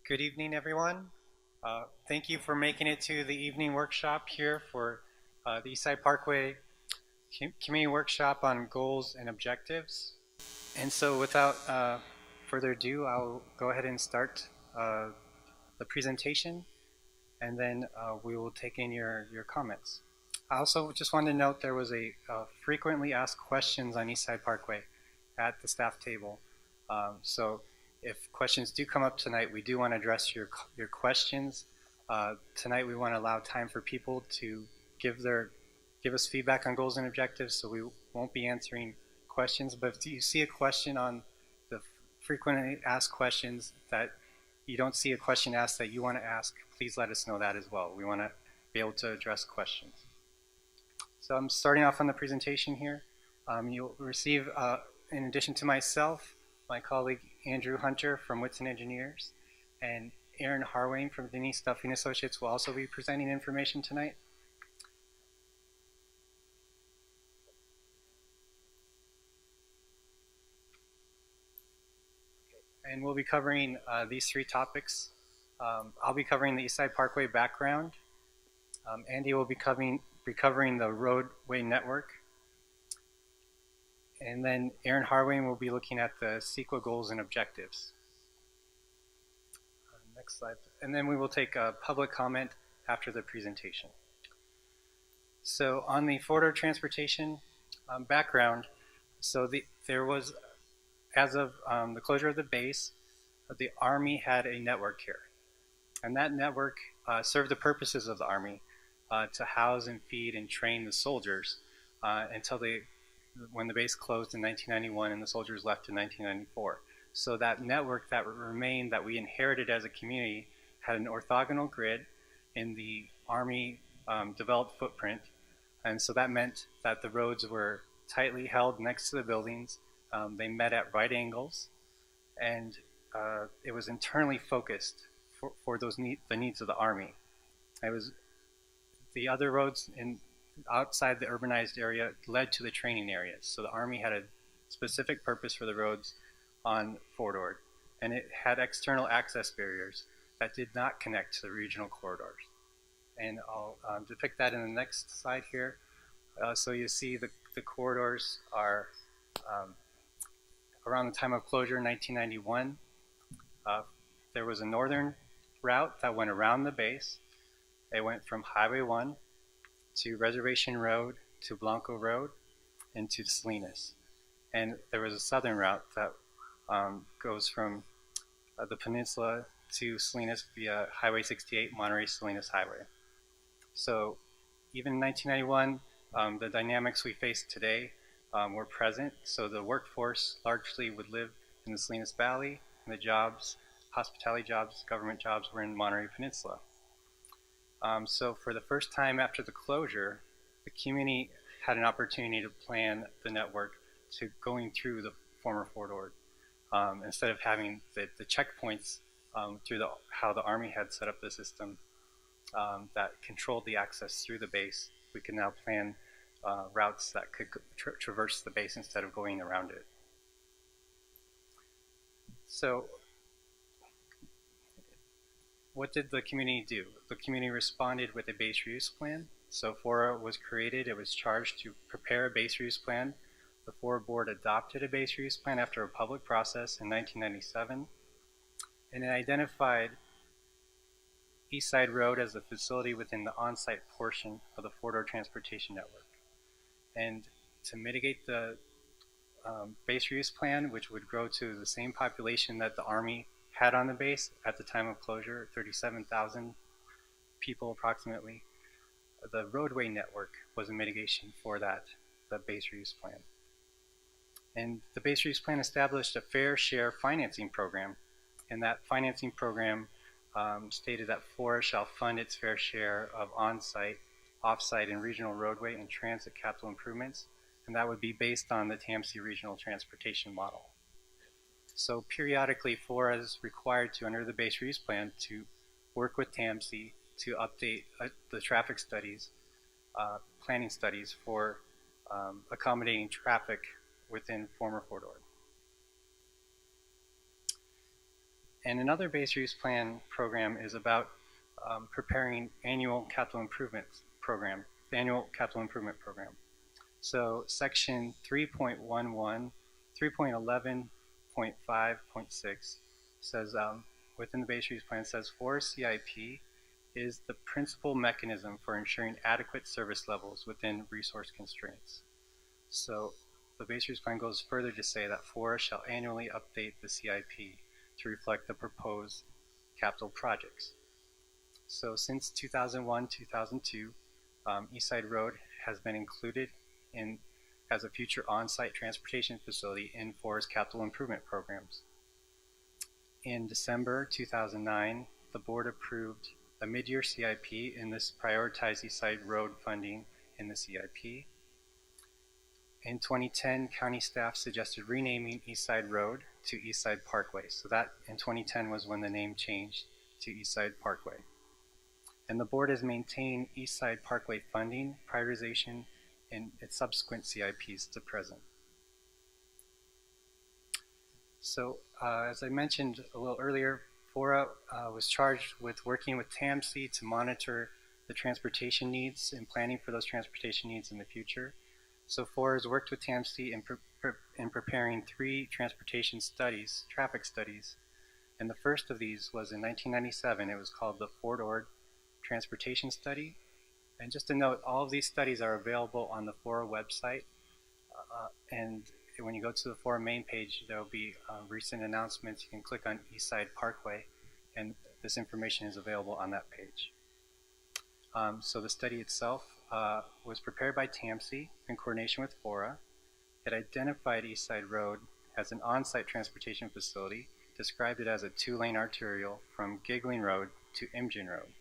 Good evening, everyone. Thank you for making it to the evening workshop here for the Eastside Parkway Community Workshop on Goals and Objectives. And so without further ado, I'll go ahead and start the presentation, and then we will take in your comments. I also just wanted to note there was a frequently asked questions on Eastside Parkway at the staff table. So if questions do come up tonight, we do want to address your questions. Tonight we want to allow time for people to give us feedback on goals and objectives, so we won't be answering questions. But if you see a question on the frequently asked questions that you don't see a question asked that you want to ask, please let us know that as well. We want to be able to address questions. So I'm starting off on the presentation here. You'll receive, in addition to myself, my colleague Andrew Hunter from Whitson Engineers, and Erin Harmon from Denise Duffy & Associates will also be presenting information tonight. And we'll be covering these three topics. I'll be covering the Eastside Parkway background. Andy will be covering the roadway network. And then Erin Harmon will be looking at the CEQA goals and objectives. Next slide. And then we will take a public comment after the presentation. So on the FORA transportation background, so there was, as of the closure of the base, the Army had a network here. And that network served the purposes of the Army to house and feed and train the soldiers until when the base closed in 1991 and the soldiers left in 1994. So that network that remained, that we inherited as a community, had an orthogonal grid in the Army developed footprint. And so that meant that the roads were tightly held next to the buildings. They met at right angles, and it was internally focused for the needs of the Army. It was the other roads outside the urbanized area led to the training areas. So the Army had a specific purpose for the roads on Fort Ord, and it had external access barriers that did not connect to the regional corridors. And I'll depict that in the next slide here. So you see the corridors are around the time of closure in 1991. There was a northern route that went around the base. It went from Highway 1 to Reservation Road, to Blanco Road, and to Salinas. And there was a southern route that goes from the peninsula to Salinas via Highway 68, Monterey-Salinas Highway. So even in 1991, the dynamics we face today were present. So the workforce largely would live in the Salinas Valley, and the jobs, hospitality jobs, government jobs, were in Monterey Peninsula. So for the first time after the closure, the community had an opportunity to plan the network to going through the former Fort Ord. Instead of having the checkpoints through how the Army had set up the system that controlled the access through the base, we can now plan routes that could traverse the base instead of going around it. So what did the community do? The community responded with a base reuse plan. So FORA was created. It was charged to prepare a base reuse plan. The FORA board adopted a base reuse plan after a public process in 1997, and it identified Eastside Road as a facility within the on-site portion of the Fort Ord Transportation Network. And to mitigate the base reuse plan, which would grow to the same population that the Army had on the base at the time of closure, 37,000 people approximately, the roadway network was a mitigation for the base reuse plan. And the base reuse plan established a fair share financing program, and that financing program stated that FORA shall fund its fair share of on-site, off-site, and regional roadway and transit capital improvements, and that would be based on the TAMC regional transportation model. So periodically, FORA is required to, under the base reuse plan, to work with TAMC to update the traffic studies, planning studies for accommodating traffic within former Fort Ord. And another base reuse plan program is about preparing annual capital improvement program, the annual capital improvement program. So section 3.11, 3.11.5.6 says, within the base reuse plan says, FORA CIP is the principal mechanism for ensuring adequate service levels within resource constraints. So the base reuse plan goes further to say that FORA shall annually update the CIP to reflect the proposed capital projects. So since 2001-2002, Eastside Road has been included as a future on-site transportation facility in FORA's capital improvement programs. In December 2009, the board approved a mid-year CIP, and this prioritized Eastside Road funding in the CIP. In 2010, county staff suggested renaming Eastside Road to Eastside Parkway. So that in 2010 was when the name changed to Eastside Parkway. And the board has maintained Eastside Parkway funding, prioritization, in its subsequent CIPs to present. So as I mentioned a little earlier, FORA was charged with working with TAMC to monitor the transportation needs and planning for those transportation needs in the future. So FORA has worked with TAMC in preparing 3 transportation studies, traffic studies. And the first of these was in 1997. It was called the Fort Ord Transportation Study. And just to note, all of these studies are available on the FORA website. And when you go to the FORA main page, there will be recent announcements. You can click on Eastside Parkway, and this information is available on that page. So the study itself was prepared by TAMC in coordination with FORA. It identified Eastside Road as an on-site transportation facility, described it as a 2-lane arterial from Giggling Road to Imjin Road.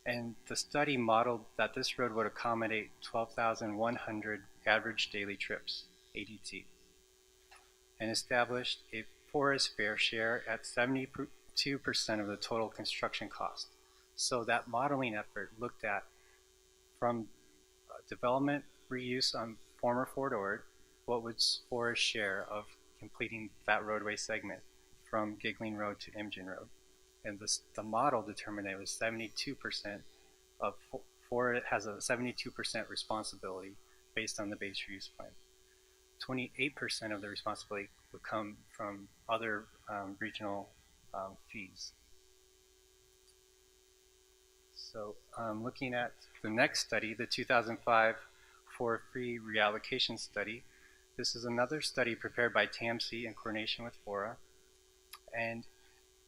And the study modeled that this road would accommodate 12,100 average daily trips, ADT, and established a FORA's fair share at 72% of the total construction cost. So that modeling effort looked at from development reuse on former Fort Ord, what was FORA's share of completing that roadway segment from Giggling Road to Imjin Road. And the model determined it was 72% of FORA has a 72% responsibility based on the base reuse plan. 28% of the responsibility would come from other regional fees. So looking at the next study, the 2005 FORA Free Reallocation Study, this is another study prepared by TAMC in coordination with FORA. And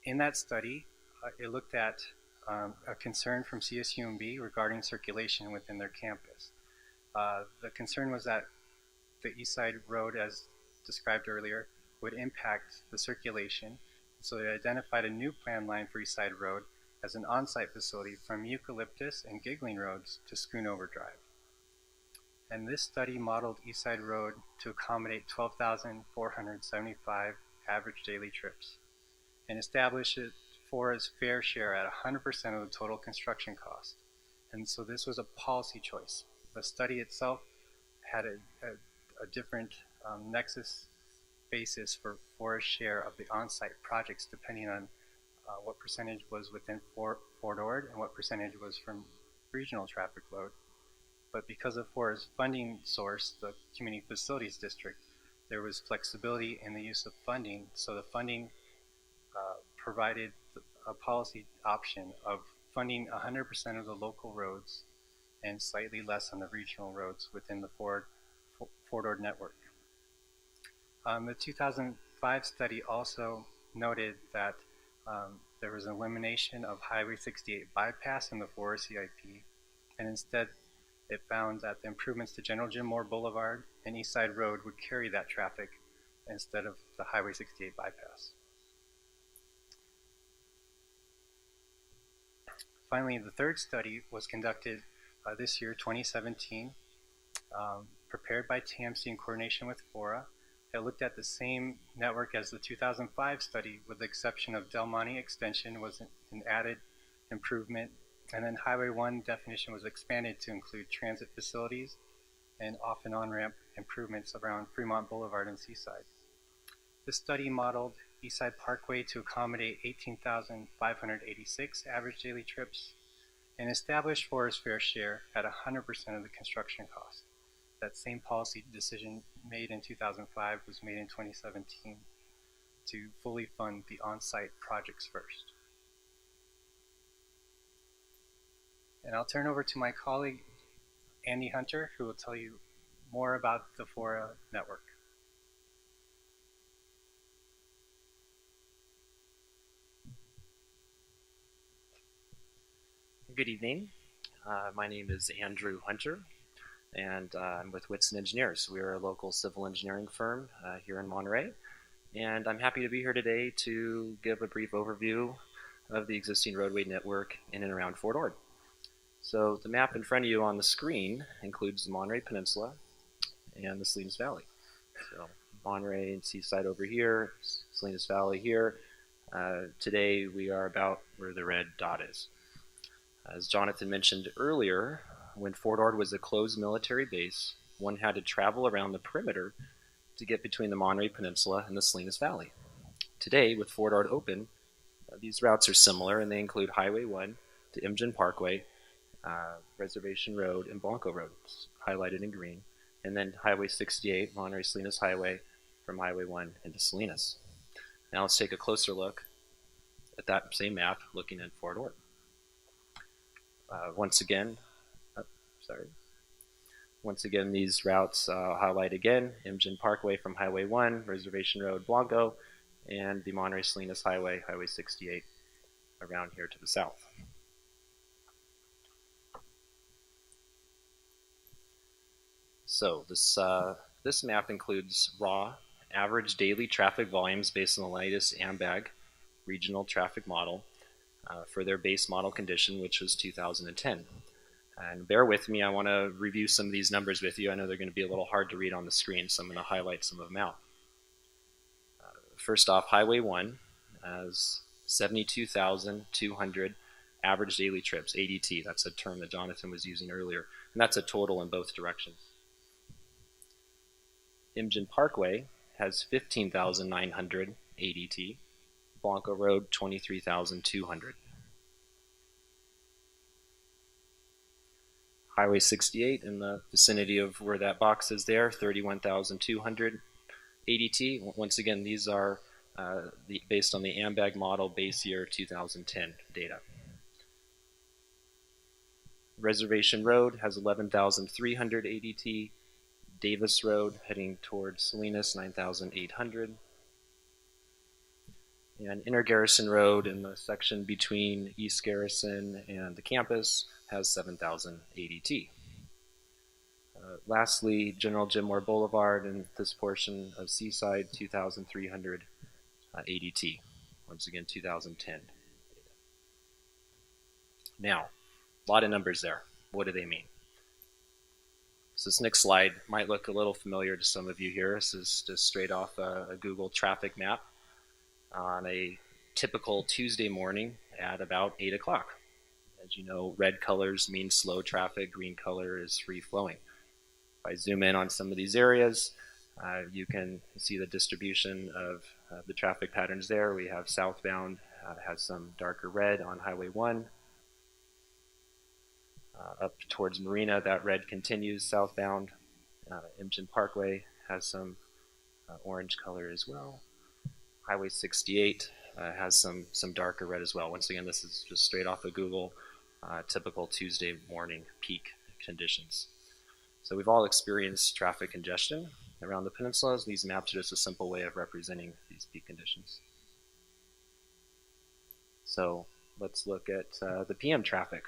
in that study, it looked at a concern from CSUMB regarding circulation within their campus. The concern was that the Eastside Road, as described earlier, would impact the circulation. So they identified a new plan line for Eastside Road as an on-site facility from Eucalyptus and Giggling Roads to Schoonover Drive. And this study modeled Eastside Road to accommodate 12,475 average daily trips and established it FORA's fair share at 100% of the total construction cost. And so this was a policy choice. The study itself had a different nexus basis for FORA's share of the on-site projects depending on what percentage was within Fort Ord and what percentage was from regional traffic load. But because of FORA's funding source, the Community Facilities District, there was flexibility in the use of funding. So the funding provided a policy option of funding 100% of the local roads and slightly less on the regional roads within the Fort Ord network. The 2005 study also noted that there was an elimination of Highway 68 bypass in the FORA CIP, and instead it found that the improvements to General Jim Moore Boulevard and Eastside Road would carry that traffic instead of the Highway 68 bypass. Finally, the third study was conducted this year, 2017, prepared by TAMC in coordination with FORA. It looked at the same network as the 2005 study, with the exception of Del Monte Extension was an added improvement, and then Highway 1 definition was expanded to include transit facilities and off and on-ramp improvements around Fremont Boulevard and Seaside. This study modeled Eastside Parkway to accommodate 18,586 average daily trips, and established FORA's fair share at 100% of the construction cost. That same policy decision made in 2005 was made in 2017 to fully fund the on-site projects first. And I'll turn over to my colleague, Andy Hunter, who will tell you more about the FORA network. Good evening. My name is Andrew Hunter, and I'm with Whitson Engineers. We're a local civil engineering firm here in Monterey, and I'm happy to be here today to give a brief overview of the existing roadway network in and around Fort Ord. So the map in front of you on the screen includes the Monterey Peninsula and the Salinas Valley. So Monterey and Seaside over here, Salinas Valley here. Today we are about where the red dot is. As Jonathan mentioned earlier, when Fort Ord was a closed military base, one had to travel around the perimeter to get between the Monterey Peninsula and the Salinas Valley. Today, with Fort Ord open, these routes are similar, and they include Highway 1 to Imgen Parkway, Reservation Road, and Blanco Road, highlighted in green, and then Highway 68, Monterey-Salinas Highway, from Highway 1 into Salinas. Now let's take a closer look at that same map looking at Fort Ord. Once again, these routes highlight again, Imgen Parkway from Highway 1, Reservation Road, Blanco, and the Monterey-Salinas Highway, Highway 68, around here to the south. So this map includes raw average daily traffic volumes based on the latest AMBAG regional traffic model for their base model condition, which was 2010. And bear with me, I want to review some of these numbers with you. I know they're going to be a little hard to read on the screen, so I'm going to highlight some of them out. First off, Highway 1 has 72,200 average daily trips, ADT. That's a term that Jonathan was using earlier, and that's a total in both directions. Imgen Parkway has 15,900 ADT. Blanco Road, 23,200. Highway 68 in the vicinity of where that box is there, 31,200 ADT. Once again, these are based on the AMBAG model base year 2010 data. Reservation Road has 11,300 ADT. Davis Road heading towards Salinas, 9,800. And Inner Garrison Road in the section between East Garrison and the campus has 7,000 ADT. Lastly, General Jim Moore Boulevard in this portion of Seaside, 2,300 ADT. Once again, 2010. Now, a lot of numbers there. What do they mean? So this next slide might look a little familiar to some of you here. This is just straight off a Google traffic map on a typical Tuesday morning at about 8 o'clock. As you know, red colors mean slow traffic, green color is free flowing. If I zoom in on some of these areas, you can see the distribution of the traffic patterns there. We have southbound has some darker red on Highway 1. Up towards Marina, that red continues southbound. Imgen Parkway has some orange color as well. Highway 68 has some darker red as well. Once again, this is just straight off of Google, typical Tuesday morning peak conditions. So we've all experienced traffic congestion around the peninsulas. These maps are just a simple way of representing these peak conditions. So let's look at the PM traffic.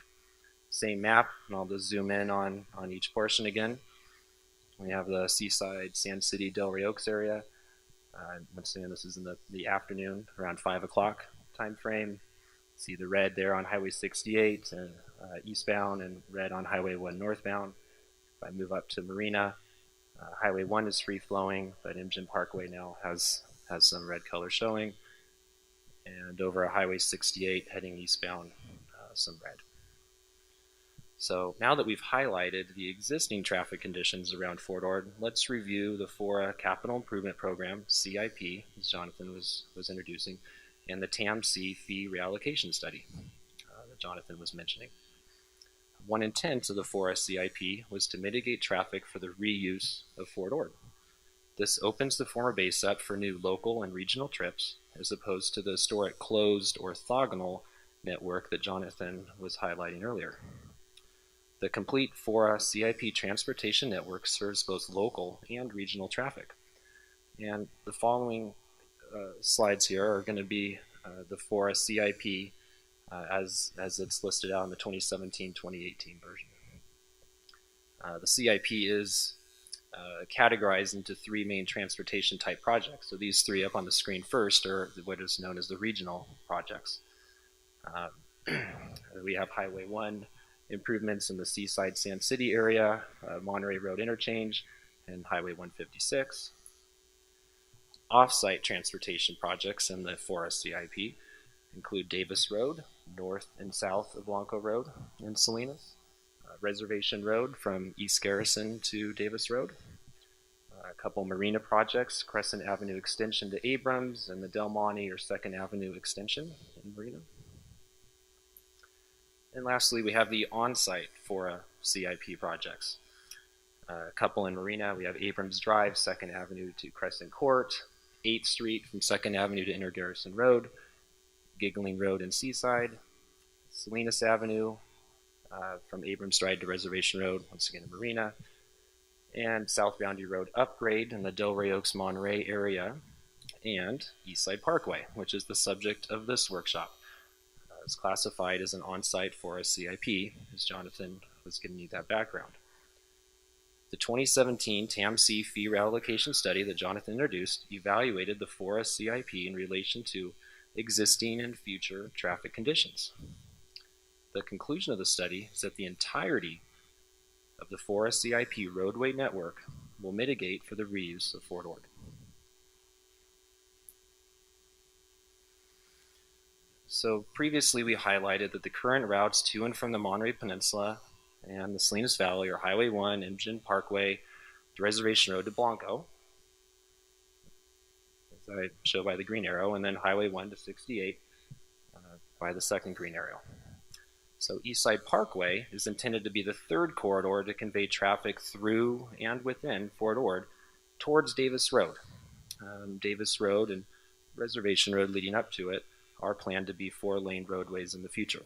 Same map, and I'll just zoom in on each portion again. We have the Seaside, Sand City, Delray Oaks area. Once again, this is in the afternoon, around 5 o'clock time frame. See the red there on Highway 68 and eastbound, and red on Highway 1 northbound. If I move up to Marina, Highway 1 is free flowing, but Imgen Parkway now has some red color showing. And over Highway 68 heading eastbound, some red. So now that we've highlighted the existing traffic conditions around Fort Ord, let's review the FORA Capital Improvement Program, CIP, as Jonathan was introducing, and the TAMC fee reallocation study that Jonathan was mentioning. One intent of the FORA CIP was to mitigate traffic for the reuse of Fort Ord. This opens the former base up for new local and regional trips, as opposed to the historic closed orthogonal network that Jonathan was highlighting earlier. The complete FORA CIP transportation network serves both local and regional traffic. And the following slides here are going to be the FORA CIP as it's listed out in the 2017-2018 version. The CIP is categorized into three main transportation type projects. So these three up on the screen first are what is known as the regional projects. We have Highway 1 improvements in the Seaside Sand City area, Monterey Road interchange, and Highway 156. Off-site transportation projects in the FORA CIP include Davis Road, north and south of Blanco Road in Salinas, Reservation Road from East Garrison to Davis Road, a couple marina projects, Crescent Avenue extension to Abrams, and the Del Monte or 2nd Avenue extension in Marina. And lastly, we have the on-site FORA CIP projects. A couple in Marina, we have Abrams Drive, 2nd Avenue to Crescent Court, 8th Street from 2nd Avenue to Inner Garrison Road, Giggling Road in Seaside, Salinas Avenue from Abrams Drive to Reservation Road, once again in Marina, and South Boundary Road upgrade in the Delray Oaks Monterey area, and Eastside Parkway, which is the subject of this workshop. It's classified as an on-site FORA CIP, as Jonathan was giving you that background. The 2017 TAMC fee reallocation study that Jonathan introduced evaluated the FORA CIP in relation to existing and future traffic conditions. The conclusion of the study is that the entirety of the FORA CIP roadway network will mitigate for the reuse of Fort Ord. So previously we highlighted that the current routes to and from the Monterey Peninsula and the Salinas Valley are Highway 1, Imogene Parkway, to Reservation Road to Blanco, as I show by the green arrow, and then Highway 1 to 68 by the second green arrow. So Eastside Parkway is intended to be the third corridor to convey traffic through and within Fort Ord towards Davis Road. Davis Road and Reservation Road leading up to it are planned to be 4-lane roadways in the future.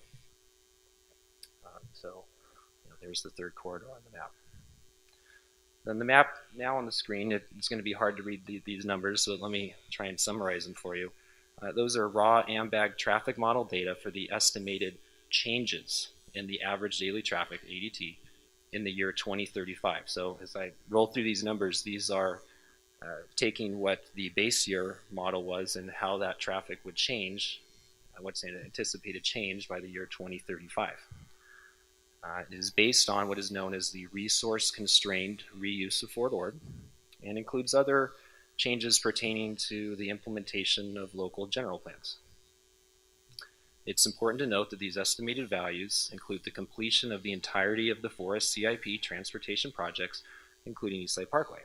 There's the third corridor on the map. Then the map now on the screen, it's going to be hard to read these numbers, so let me try and summarize them for you. Those are raw AMBAG traffic model data for the estimated changes in the average daily traffic, ADT, in the year 2035. So as I roll through these numbers, these are taking what the base year model was and how that traffic would change, what's an anticipated change by the year 2035. It is based on what is known as the resource-constrained reuse of Fort Ord and includes other changes pertaining to the implementation of local general plans. It's important to note that these estimated values include the completion of the entirety of the FORA CIP transportation projects, including Eastside Parkway.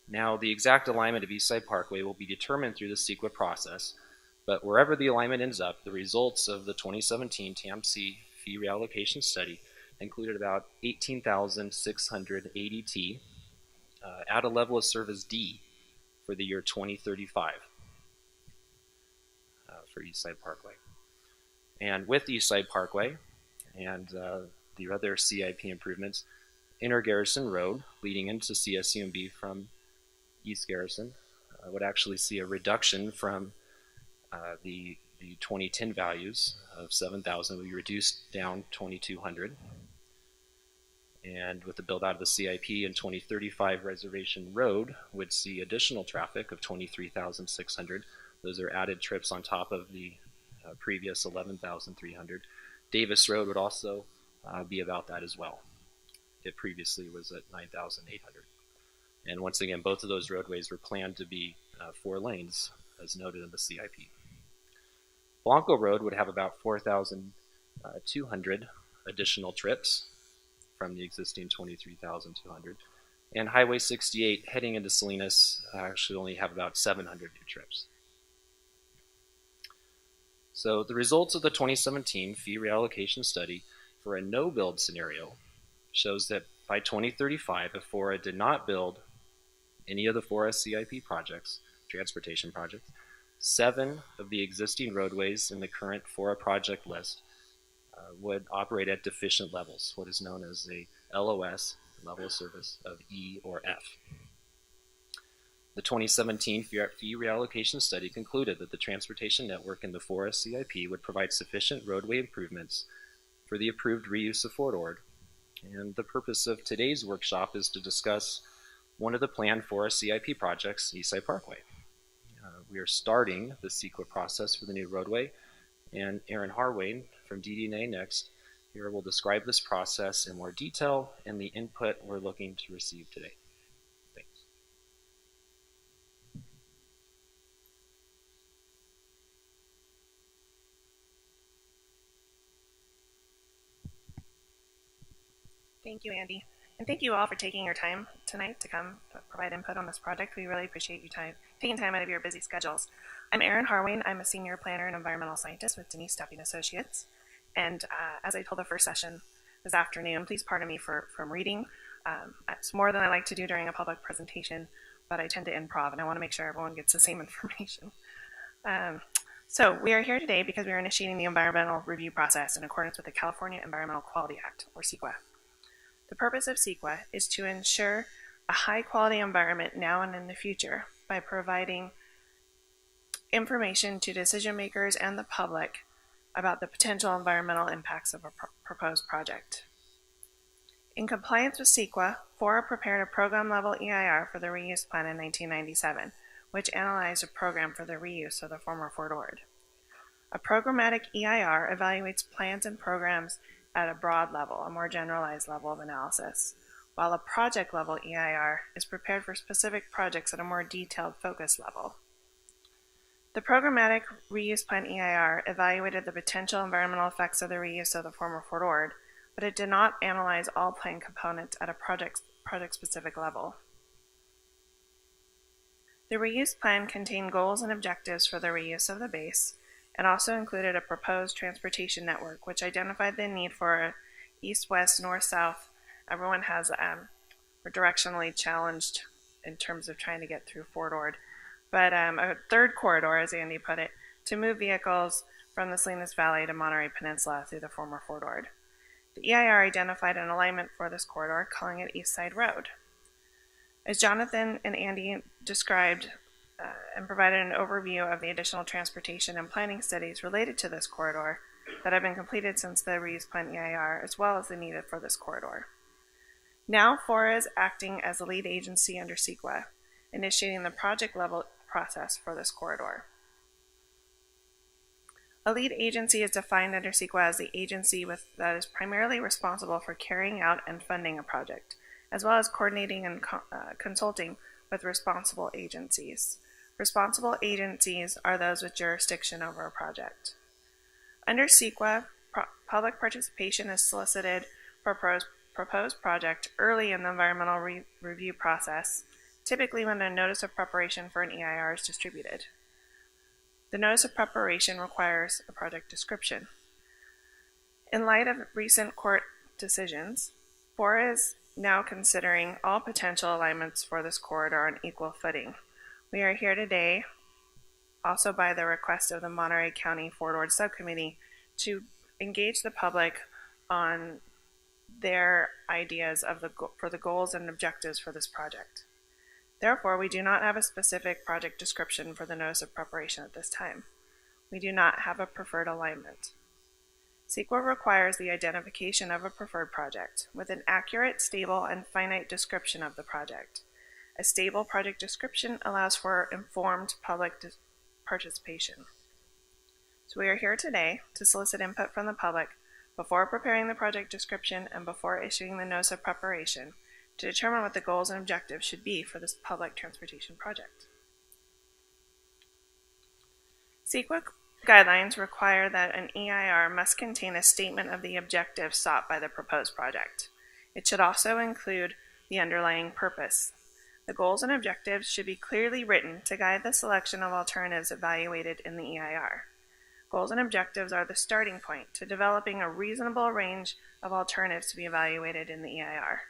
Now, the exact alignment of Eastside Parkway will be determined through the CEQA process, but wherever the alignment ends up, the results of the 2017 TAMC fee reallocation study included about 18,600 ADT at a level of service D for the year 2035 for Eastside Parkway. And with Eastside Parkway and the other CIP improvements, Inner Garrison Road leading into CSUMB from East Garrison would actually see a reduction from the 2010 values of 7,000 will be reduced down 2,200. And with the build out of the CIP in 2035, Reservation Road would see additional traffic of 23,600. Those are added trips on top of the previous 11,300. Davis Road would also be about that as well. It previously was at 9,800. And once again, both of those roadways were planned to be 4 lanes, as noted in the CIP. Blanco Road would have about 4,200 additional trips from the existing 23,200. And Highway 68 heading into Salinas should only have about 700 new trips. So the results of the 2017 fee reallocation study for a no-build scenario shows that by 2035, if FORA did not build any of the FORA CIP projects, transportation projects, 7 of the existing roadways in the current FORA project list would operate at deficient levels, what is known as a LOS, level of service, of E or F. The 2017 fee reallocation study concluded that the transportation network in the FORA CIP would provide sufficient roadway improvements for the approved reuse of Fort Ord. And the purpose of today's workshop is to discuss one of the planned FORA CIP projects, Eastside Parkway. We are starting the CEQA process for the new roadway, and Erin Harmon from DD&A Next here will describe this process in more detail and the input we're looking to receive today. Thanks. Thank you, Andy. And thank you all for taking your time tonight to come provide input on this project. We really appreciate you taking time out of your busy schedules. I'm Erin Harmon. I'm a senior planner and environmental scientist with Denise Stepping Associates. And as I told the first session this afternoon, please pardon me from reading. It's more than I like to do during a public presentation, but I tend to improv, and I want to make sure everyone gets the same information. So we are here today because we are initiating the environmental review process in accordance with the California Environmental Quality Act, or CEQA. The purpose of CEQA is to ensure a high-quality environment now and in the future by providing information to decision makers and the public about the potential environmental impacts of a proposed project. In compliance with CEQA, FORA prepared a program-level EIR for the reuse plan in 1997, which analyzed a program for the reuse of the former Fort Ord. A programmatic EIR evaluates plans and programs at a broad level, a more generalized level of analysis, while a project-level EIR is prepared for specific projects at a more detailed focus level. The programmatic reuse plan EIR evaluated the potential environmental effects of the reuse of the former Fort Ord, but it did not analyze all plan components at a project-specific level. The reuse plan contained goals and objectives for the reuse of the base, and also included a proposed transportation network, which identified the need for a east-west, north-south. Everyone has, we're directionally challenged in terms of trying to get through Fort Ord, but a third corridor, as Andy put it, to move vehicles from the Salinas Valley to Monterey Peninsula through the former Fort Ord. The EIR identified an alignment for this corridor, calling it East Side Road. As Jonathan and Andy described and provided an overview of the additional transportation and planning studies related to this corridor that have been completed since the reuse plan EIR, as well as the need for this corridor. Now FORA is acting as a lead agency under CEQA, initiating the project-level process for this corridor. A lead agency is defined under CEQA as the agency that is primarily responsible for carrying out and funding a project, as well as coordinating and consulting with responsible agencies. Responsible agencies are those with jurisdiction over a project. Under CEQA, public participation is solicited for a proposed project early in the environmental review process, typically when a notice of preparation for an EIR is distributed. The notice of preparation requires a project description. In light of recent court decisions, FORA is now considering all potential alignments for this corridor on equal footing. We are here today, also by the request of the Monterey County Fort Ord Subcommittee, to engage the public on their ideas for the goals and objectives for this project. Therefore, we do not have a specific project description for the notice of preparation at this time. We do not have a preferred alignment. CEQA requires the identification of a preferred project with an accurate, stable, and finite description of the project. A stable project description allows for informed public participation. So we are here today to solicit input from the public before preparing the project description and before issuing the notice of preparation to determine what the goals and objectives should be for this public transportation project. CEQA guidelines require that an EIR must contain a statement of the objectives sought by the proposed project. It should also include the underlying purpose. The goals and objectives should be clearly written to guide the selection of alternatives evaluated in the EIR. Goals and objectives are the starting point to developing a reasonable range of alternatives to be evaluated in the EIR.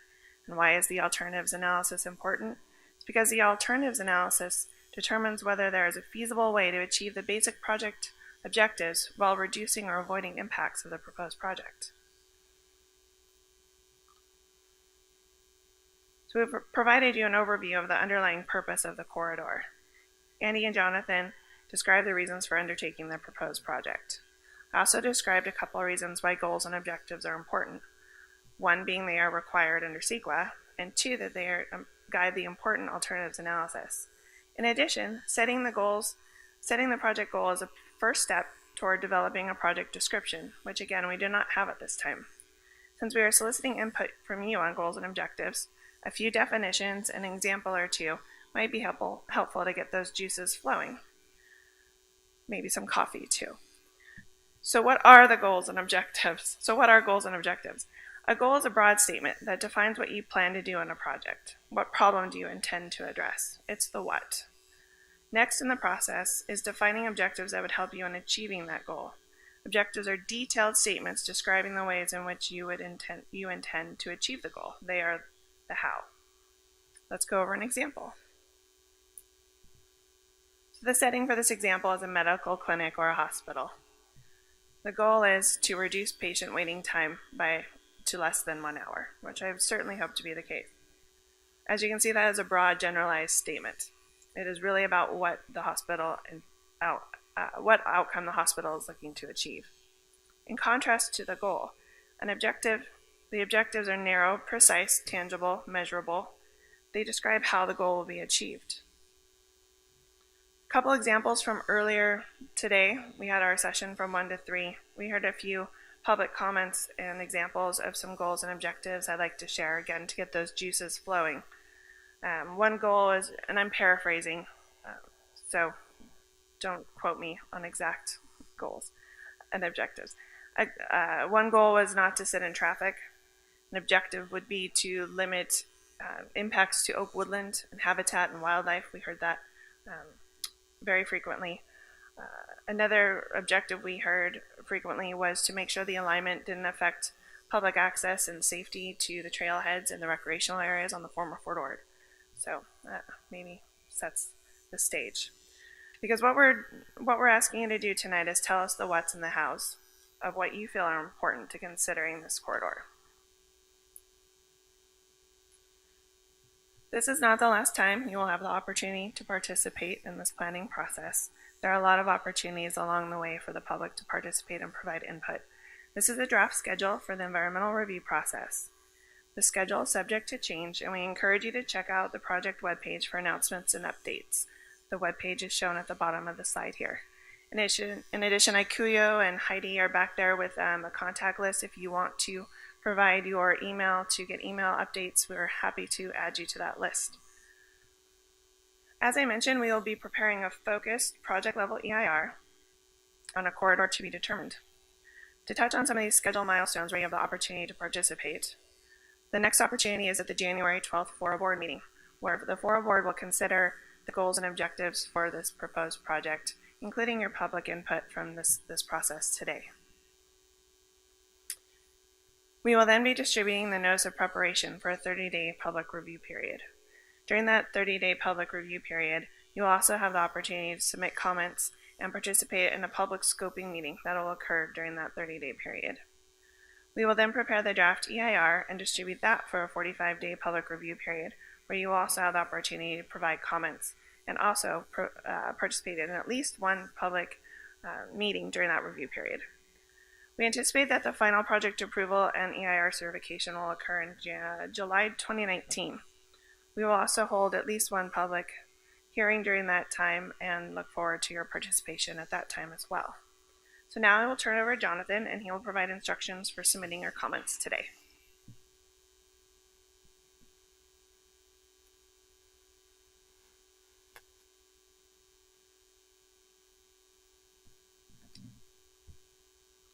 And why is the alternatives analysis important? It's because the alternatives analysis determines whether there is a feasible way to achieve the basic project objectives while reducing or avoiding impacts of the proposed project. So we've provided you an overview of the underlying purpose of the corridor. Andy and Jonathan described the reasons for undertaking the proposed project. I also described a couple of reasons why goals and objectives are important. One being they are required under CEQA, and two, that they guide the important alternatives analysis. In addition, setting the project goal is a first step toward developing a project description, which again we do not have at this time. Since we are soliciting input from you on goals and objectives, a few definitions and an example or two might be helpful to get those juices flowing. Maybe some coffee too. So what are the goals and objectives? A goal is a broad statement that defines what you plan to do in a project. What problem do you intend to address? It's the what. Next in the process is defining objectives that would help you in achieving that goal. Objectives are detailed statements describing the ways in which you intend to achieve the goal. They are the how. Let's go over an example. So the setting for this example is a medical clinic or a hospital. The goal is to reduce patient waiting time to less than 1 hour, which I certainly hope to be the case. As you can see, that is a broad, generalized statement. It is really about what the hospital what outcome the hospital is looking to achieve. In contrast to the goal, the objectives are narrow, precise, tangible, measurable. They describe how the goal will be achieved. A couple examples from earlier today. We had our session from 1 to 3. We heard a few public comments and examples of some goals and objectives I'd like to share again to get those juices flowing. One goal is, and I'm paraphrasing, so don't quote me on exact goals and objectives. One goal was not to sit in traffic. An objective would be to limit impacts to oak woodland and habitat and wildlife. We heard that very frequently. Another objective we heard frequently was to make sure the alignment didn't affect public access and safety to the trailheads and the recreational areas on the former Fort Ord. So that maybe sets the stage. Because what we're asking you to do tonight is tell us the what's and the how's of what you feel are important to considering this corridor. This is not the last time you will have the opportunity to participate in this planning process. There are a lot of opportunities along the way for the public to participate and provide input. This is a draft schedule for the environmental review process. The schedule is subject to change, and we encourage you to check out the project webpage for announcements and updates. The webpage is shown at the bottom of the slide here. In addition, Ikuyo and Heidi are back there with a contact list. If you want to provide your email to get email updates, we're happy to add you to that list. As I mentioned, we will be preparing a focused project-level EIR on a corridor to be determined. To touch on some of these scheduled milestones where you have the opportunity to participate, the next opportunity is at the January 12th FORA board meeting, where the FORA board will consider the goals and objectives for this proposed project, including your public input from this process today. We will then be distributing the notice of preparation for a 30-day public review period. During that 30-day public review period, you will also have the opportunity to submit comments and participate in a public scoping meeting that will occur during that 30-day period. We will then prepare the draft EIR and distribute that for a 45-day public review period, where you will also have the opportunity to provide comments and also participate in at least one public meeting during that review period. We anticipate that the final project approval and EIR certification will occur in July 2019. We will also hold at least one public hearing during that time and look forward to your participation at that time as well. So now I will turn it over to Jonathan, and he will provide instructions for submitting your comments today.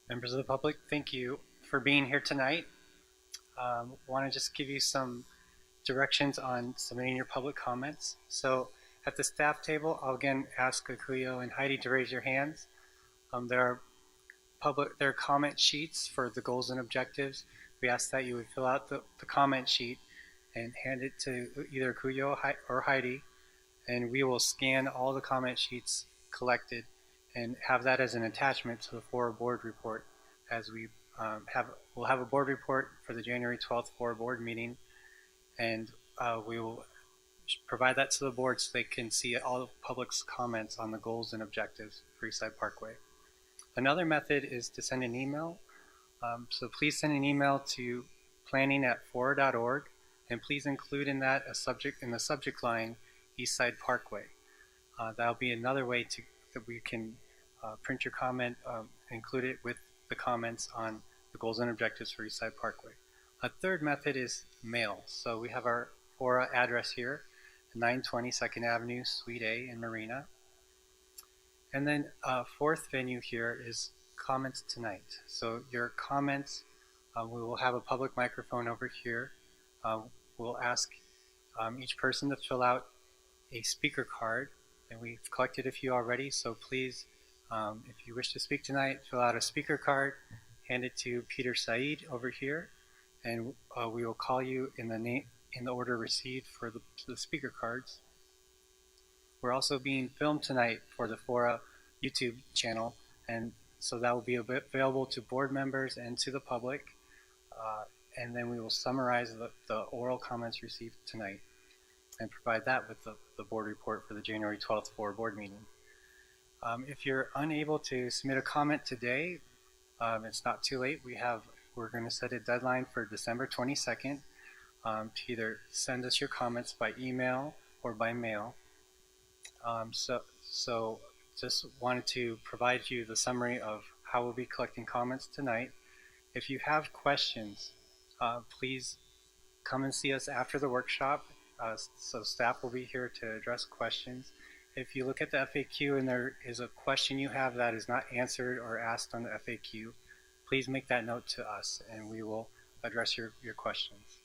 Members of the public, thank you for being here tonight. Want to just give you some directions on submitting your public comments. So at the staff table, I'll again ask Cleo and Heidi to raise your hands. There are comment sheets for the goals and objectives. We ask that you would fill out the comment sheet and hand it to either Cleo or Heidi, and we will scan all the comment sheets collected and have that as an attachment to the FORA board report as we'll have a board report for the January 12th FORA board meeting, and we will provide that to the board so they can see all the public's comments on the goals and objectives for Eastside Parkway. Another method is to send an email. So please send an email to planning@fora.org, and please include in that in the subject line Eastside Parkway. That'll be another way that we can print your comment, include it with the comments on the goals and objectives for Eastside Parkway. A third method is mail. So we have our FORA address here, 920 2nd Avenue, Suite A in Marina. And then fourth venue here is comments tonight. So your comments, we will have a public microphone over here. We'll ask each person to fill out a speaker card, and we've collected a few already, so please, if you wish to speak tonight, fill out a speaker card, hand it to Peter Said over here, and we will call you in the order received for the speaker cards. We're also being filmed tonight for the FORA YouTube channel, and so that will be available to board members and to the public, and then we will summarize the oral comments received tonight and provide that with the board report for the January 12th FORA board meeting. If you're unable to submit a comment today, it's not too late. We're going to set a deadline for December 22nd to either send us your comments by email or by mail. So just wanted to provide you the summary of how we'll be collecting comments tonight. If you have questions, please come and see us after the workshop. So staff will be here to address questions. If you look at the FAQ and there is a question you have that is not answered or asked on the FAQ, please make that note to us and we will address your questions.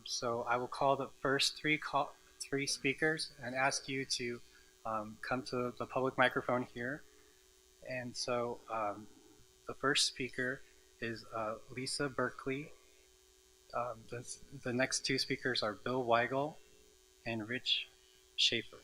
So I will call the first three speakers and ask you to come to the public microphone here. And so the first speaker is Lisa Berkeley. The next two speakers are Bill Waggle and Rich Schaefer.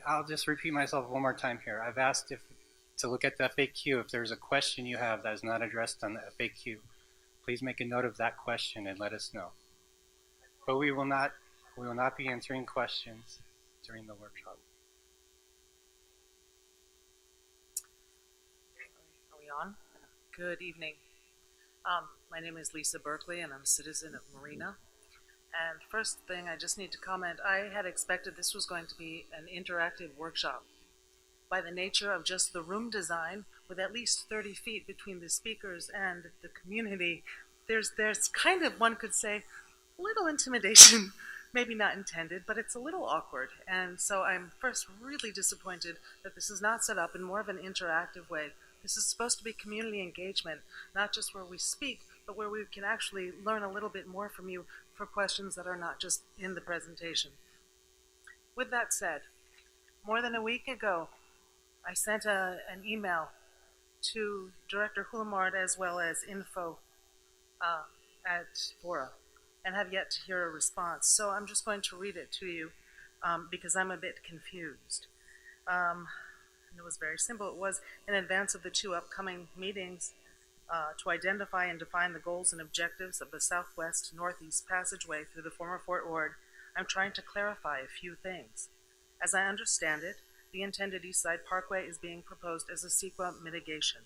I'll just repeat myself one more time here. I've asked to look at the FAQ. If there's a question you have that is not addressed on the FAQ, please make a note of that question and let us know. But we will not be answering questions during the workshop. Are we on? Good evening. My name is Lisa Berkeley and I'm a citizen of Marina. And first thing, I just need to comment, I had expected this was going to be an interactive workshop. By the nature of just the room design, with at least 30 feet between the speakers and the community, there's kind of, one could say, a little intimidation, maybe not intended, but it's a little awkward. And so I'm first really disappointed that this is not set up in more of an interactive way. This is supposed to be community engagement, not just where we speak, but where we can actually learn a little bit more from you for questions that are not just in the presentation. With that said, more than a week ago, I sent an email to Director Hulamard as well as info at FORA and have yet to hear a response. So I'm just going to read it to you because I'm a bit confused. And it was very simple. It was in advance of the two upcoming meetings to identify and define the goals and objectives of the Southwest Northeast Passageway through the former Fort Ord. I'm trying to clarify a few things. As I understand it, the intended Eastside Parkway is being proposed as a CEQA mitigation.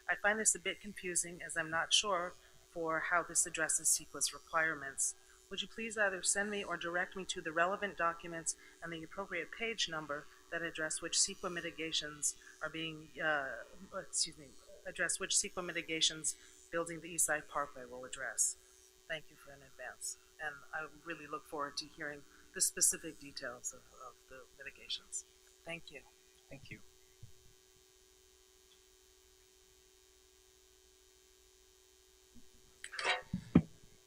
I find this a bit confusing as I'm not sure for how this addresses CEQA's requirements. would you please either send me or direct me to the relevant documents and the appropriate page number that address which CEQA mitigations are being, address which CEQA mitigations building the Eastside Parkway will address. Thank you for in advance. And I really look forward to hearing the specific details of the mitigations. Thank you. Thank you.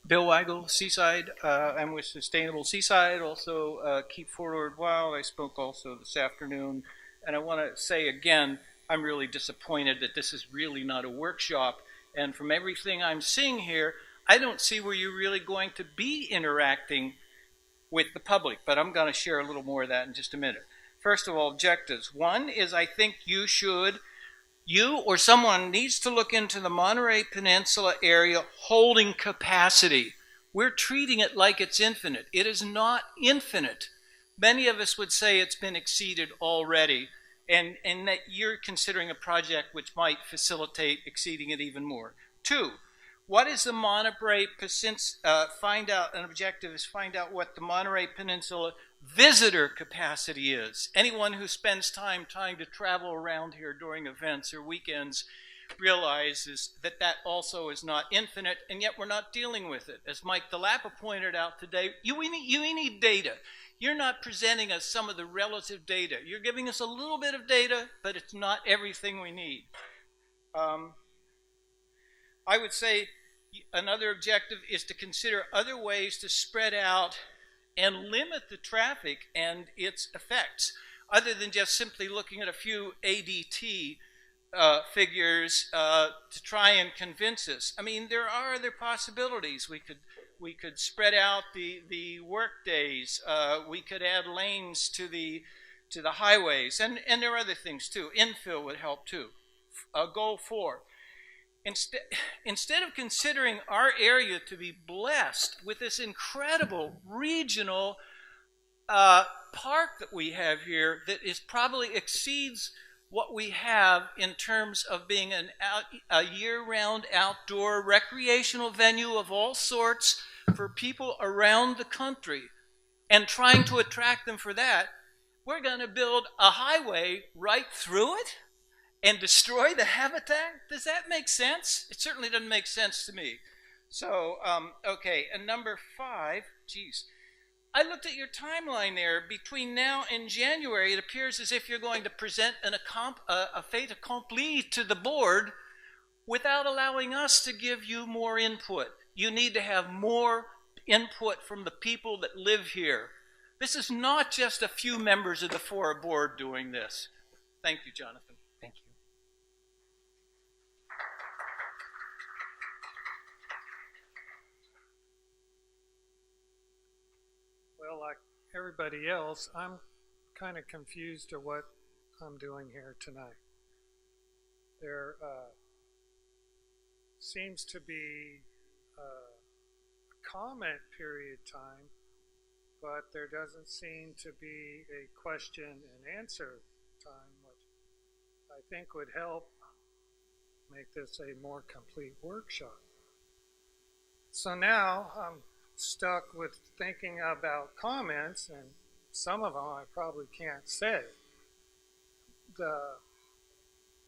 Bill Waggle, Seaside. I'm with Sustainable Seaside, also Keep Forward Wild. I spoke also this afternoon. And I want to say again, I'm really disappointed that this is really not a workshop. And from everything I'm seeing here, I don't see where you're really going to be interacting with the public. But I'm going to share a little more of that in just a minute. First of all, objectives. One is I think you or someone needs to look into the Monterey Peninsula area holding capacity. We're treating it like it's infinite. It is not infinite. Many of us would say it's been exceeded already, and that you're considering a project which might facilitate exceeding it even more. Two, what is the Monterey an objective is find out what the Monterey Peninsula visitor capacity is. Anyone who spends time trying to travel around here during events or weekends realizes that that also is not infinite, and yet we're not dealing with it. As Mike DeLappa pointed out today, we need data. You're not presenting us some of the relative data. You're giving us a little bit of data, but it's not everything we need. I would say another objective is to consider other ways to spread out and limit the traffic and its effects, other than just simply looking at a few ADT figures to try and convince us. I mean, there are other possibilities. We could spread out the work days. We could add lanes to the highways, and there are other things too. Infill would help too. Goal 4. Instead of considering our area to be blessed with this incredible regional park that we have here that probably exceeds what we have in terms of being a year-round outdoor recreational venue of all sorts for people around the country, and trying to attract them for that, we're going to build a highway right through it and destroy the habitat? Does that make sense? It certainly doesn't make sense to me. So, okay, and number 5, geez. I looked at your timeline there. Between now and January, it appears as if you're going to present a fait accompli to the board without allowing us to give you more input. You need to have more input from the people that live here. This is not just a few members of the FORA board doing this. Thank you, Jonathan. Thank you. Well, like everybody else, I'm kind of confused at what I'm doing here tonight. There seems to be a comment period time, but there doesn't seem to be a question and answer time, which I think would help make this a more complete workshop. So now I'm stuck with thinking about comments, and some of them I probably can't say. The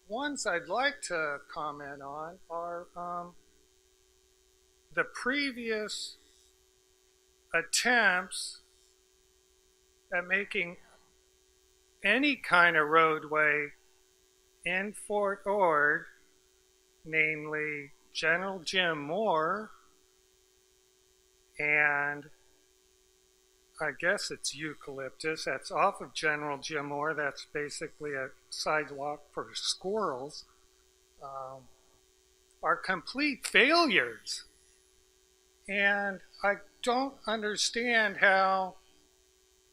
ones I'd like to comment on are the previous attempts at making any kind of roadway in Fort Ord, namely General Jim Moore, and I guess it's eucalyptus. That's off of General Jim Moore. That's basically a sidewalk for squirrels. Are complete failures. And I don't understand how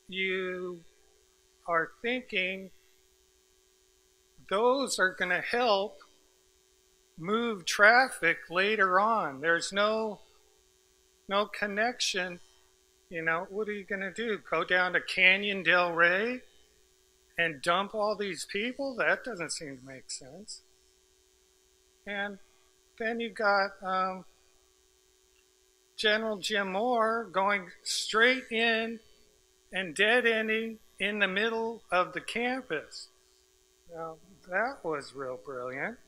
you are thinking those are going to help move traffic later on. There's no connection. You know, what are you going to do? Go down to Canyon Del Rey and dump all these people? That doesn't seem to make sense. And then you got General Jim Moore going straight in and dead ending in the middle of the campus. Now, that was real brilliant.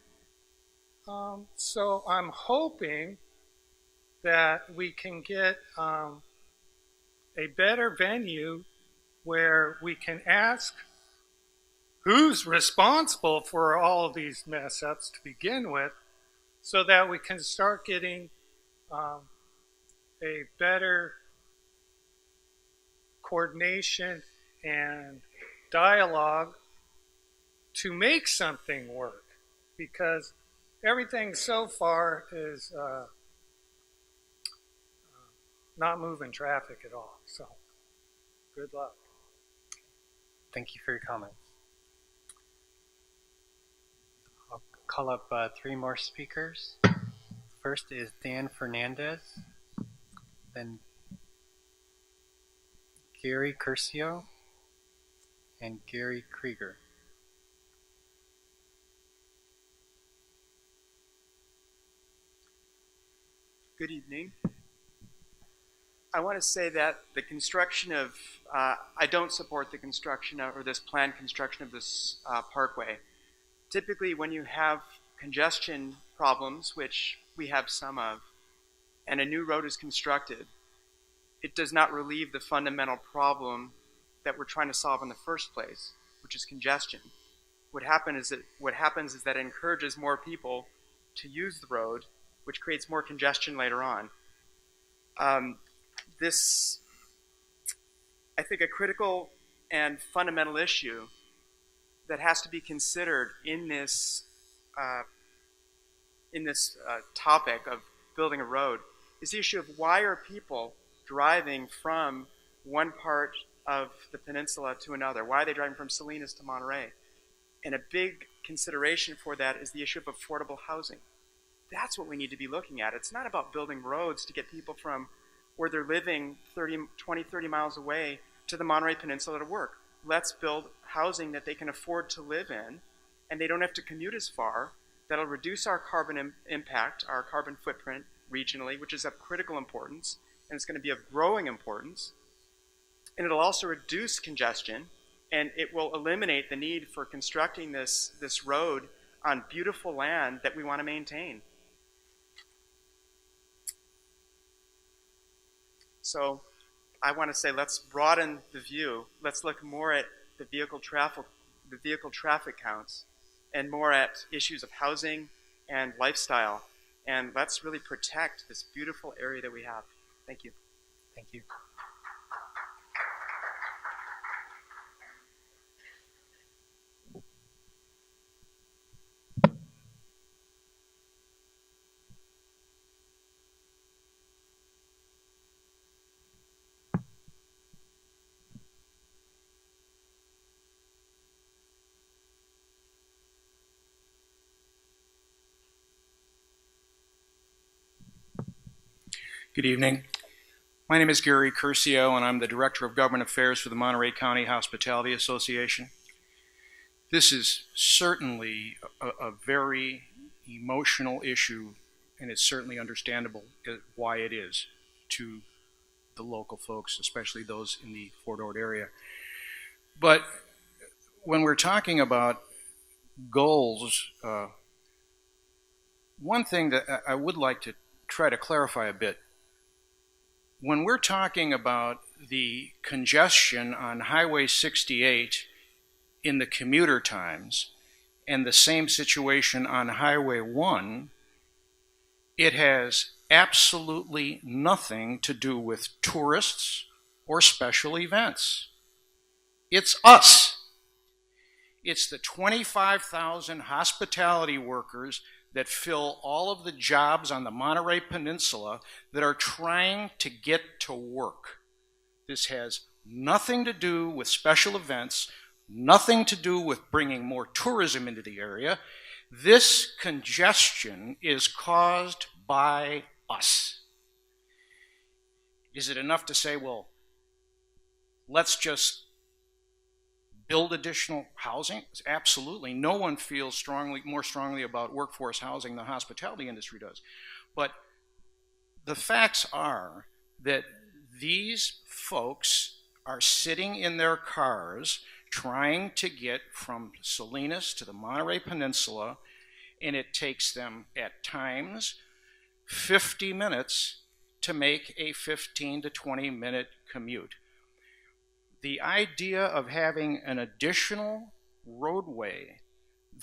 So I'm hoping that we can get a better venue where we can ask who's responsible for all of these mess ups to begin with, so that we can start getting a better coordination and dialogue to make something work, because everything so far is not moving traffic at all. So good luck. Thank you for your comments. I'll call up 3 more speakers. First is Dan Fernandez, then Gary Curcio, and Gary Krieger. Good evening. I want to say that the construction of, I don't support the construction of, or this planned construction of this parkway. Typically when you have congestion problems, which we have some of, and a new road is constructed, it does not relieve the fundamental problem that we're trying to solve in the first place, which is congestion. What happens is that it encourages more people to use the road, which creates more congestion later on. This, I think, a critical and fundamental issue that has to be considered in this topic of building a road is the issue of why are people driving from one part of the peninsula to another? Why are they driving from Salinas to Monterey? And a big consideration for that is the issue of affordable housing. That's what we need to be looking at. It's not about building roads to get people from where they're living 20, 30 miles away to the Monterey Peninsula to work. Let's build housing that they can afford to live in, and they don't have to commute as far. That'll reduce our carbon impact, our carbon footprint regionally, which is of critical importance, and it's going to be of growing importance. And it'll also reduce congestion, and it will eliminate the need for constructing this road on beautiful land that we want to maintain. So I want to say, let's broaden the view. Let's look more at the vehicle traffic counts, and more at issues of housing and lifestyle. And let's really protect this beautiful area that we have. Thank you. Thank you. Good evening. My name is Gary Curcio, and I'm the Director of Government Affairs for the Monterey County Hospitality Association. This is certainly a very emotional issue, and it's certainly understandable why it is to the local folks, especially those in the Fort Ord area. But when we're talking about goals, one thing that I would like to try to clarify a bit. When we're talking about the congestion on Highway 68 in the commuter times and the same situation on Highway 1, it has absolutely nothing to do with tourists or special events. It's us. It's the 25,000 hospitality workers that fill all of the jobs on the Monterey Peninsula that are trying to get to work. This has nothing to do with special events, nothing to do with bringing more tourism into the area. This congestion is caused by us. Is it enough to say, well, let's just build additional housing? Absolutely. No one feels more strongly about workforce housing than the hospitality industry does. But the facts are that these folks are sitting in their cars trying to get from Salinas to the Monterey Peninsula, and it takes them at times 50 minutes to make a 15 to 20 minute commute. The idea of having an additional roadway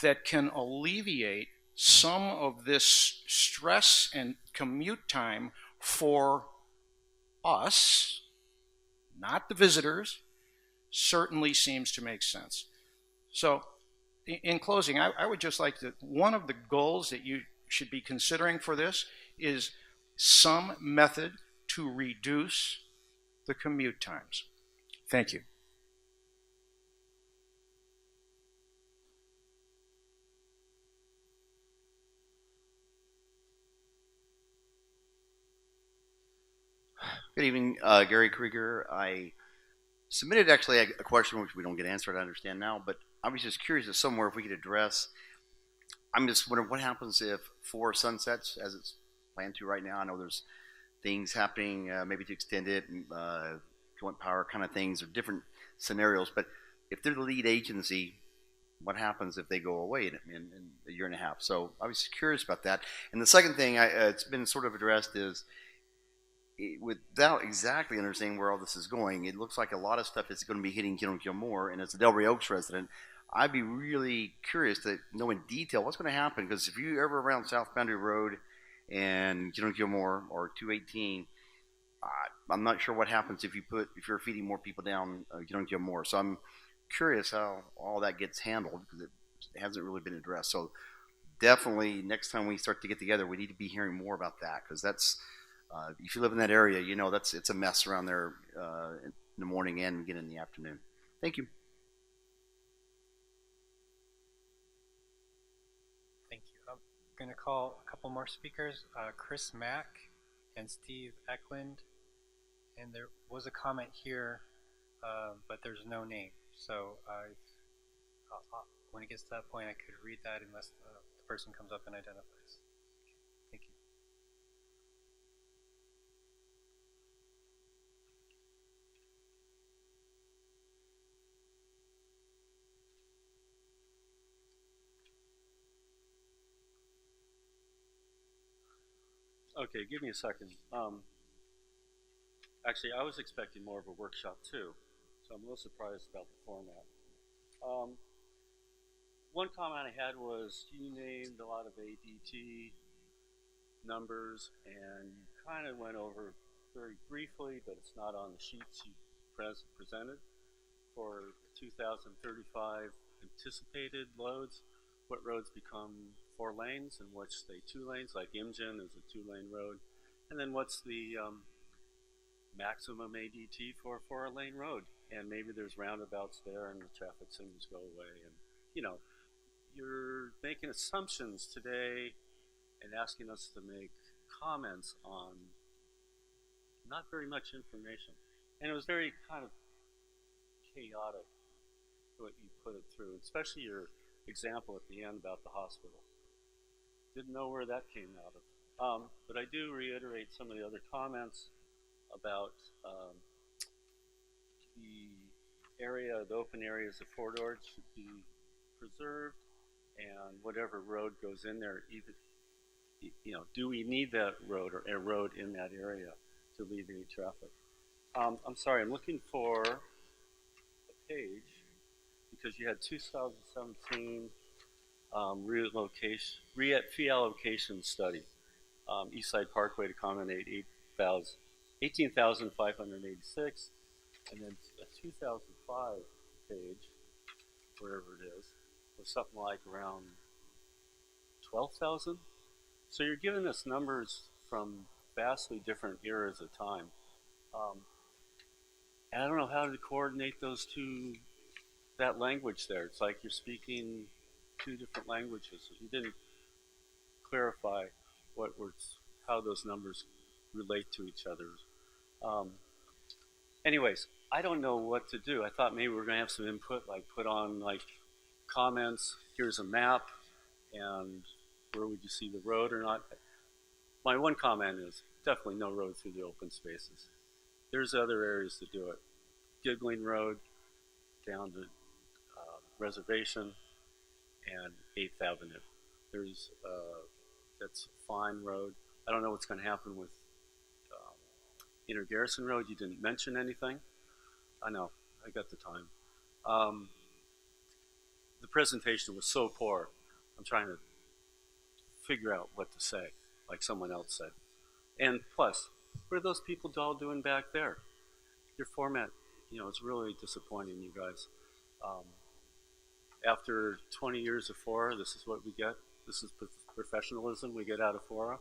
that can alleviate some of this stress and commute time for us, not the visitors, certainly seems to make sense. So in closing, I would just like to, one of the goals that you should be considering for this is some method to reduce the commute times. Thank you. Good evening, Gary Krieger. I submitted actually a question which we don't get answered, I understand now, but I was just curious if somewhere if we could address, I'm just wondering what happens if FORA sunsets as it's planned to right now. I know there's things happening, maybe to extend it, joint power kind of things, or different scenarios, but if they're the lead agency, what happens if they go away in a year and a half? So I was curious about that. And the second thing it's been sort of addressed is, without exactly understanding where all this is going, it looks like a lot of stuff is going to be hitting Gilmore, and as a Delray Oaks resident, I'd be really curious to know in detail what's going to happen, because if you're ever around South Boundary Road and Gilmore or 218, I'm not sure what happens if you're feeding more people down Gilmore. So I'm curious how all that gets handled, because it hasn't really been addressed. So definitely next time we start to get together, we need to be hearing more about that, because that's if you live in that area, you know it's a mess around there in the morning and again in the afternoon. Thank you. Thank you. I'm going to call a couple more speakers, Chris Mack and Steve Eklund. And there was a comment here, but there's no name. So when it gets to that point, I could read that unless the person comes up and identifies. Thank you. Okay, give me a second. Actually, I was expecting more of a workshop too, so I'm a little surprised about the format. One comment I had was you named a lot of ADT numbers, and you kind of went over very briefly, but it's not on the sheets you presented for 2035 anticipated loads. What roads become 4 lanes and which stay 2 lanes, like Imgen is a 2-lane road. And then what's the maximum ADT for a 4-lane road? And maybe there's roundabouts there and the traffic signals go away. And you know, you're making assumptions today and asking us to make comments on not very much information. And it was very kind of chaotic what you put it through, especially your example at the end about the hospital. Didn't know where that came out of. But I do reiterate some of the other comments about the open areas of Fort Ord should be preserved, and whatever road goes in there, even, you know, do we need that road or a road in that area to alleviate traffic? I'm sorry, I'm looking for a page, because you had 2017 fee allocation study. Eastside Parkway to accommodate 18,586, and then a 2005 page, wherever it is, was something like around 12,000. So you're giving us numbers from vastly different eras of time. And I don't know how to coordinate those two, that language there. It's like you're speaking 2 different languages. You didn't clarify how those numbers relate to each other. Anyways, I don't know what to do. I thought maybe we were going to have some input, like put on like comments, here's a map, and where would you see the road or not. My one comment is, definitely no road through the open spaces. There's other areas to do it. Giggling Road down to Reservation and 8th Avenue. There's that's a fine road. I don't know what's going to happen with Inner Garrison Road. You didn't mention anything. I know. I got the time. The presentation was so poor. I'm trying to figure out what to say, like someone else said. And plus, what are those people all doing back there? Your format, it's really disappointing, you guys. After 20 years of FORA, this is what we get. This is professionalism we get out of FORA.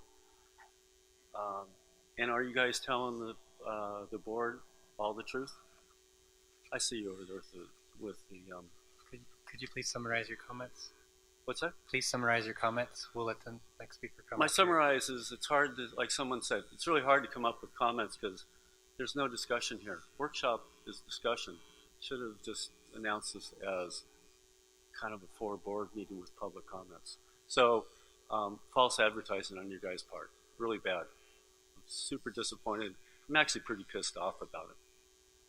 And are you guys telling the board all the truth? I see you over there with the Could you please summarize your comments? what's that? Please summarize your comments. We'll let the next speaker come My up here. summarize is it's hard to, like someone said, it's really hard to come up with comments because there's no discussion here. Workshop is discussion. Should have just announced this as kind of a FORA board meeting with public comments. So false advertising on your guys' part, really bad. I'm super disappointed. I'm actually pretty pissed off about it.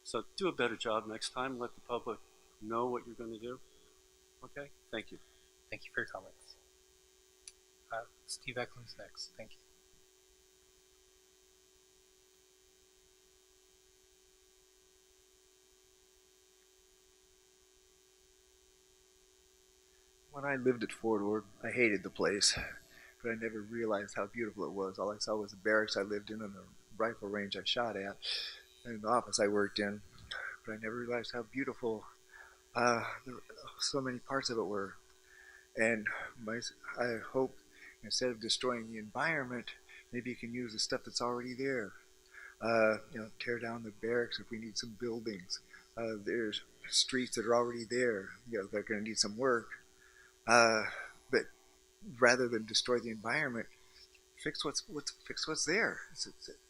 So do a better job next time. Let the public know what you're going to do. Okay? Thank you. Thank you for your comments. Steve Eklund's next. Thank you. When I lived at Fort Ord, I hated the place, but I never realized how beautiful it was. All I saw was the barracks I lived in and the rifle range I shot at, and the office I worked in. But I never realized how beautiful so many parts of it were. And I hope instead of destroying the environment, maybe you can use the stuff that's already there. Tear down the barracks if we need some buildings. There's streets that are already there. They're going to need some work. But rather than destroy the environment, fix what's there.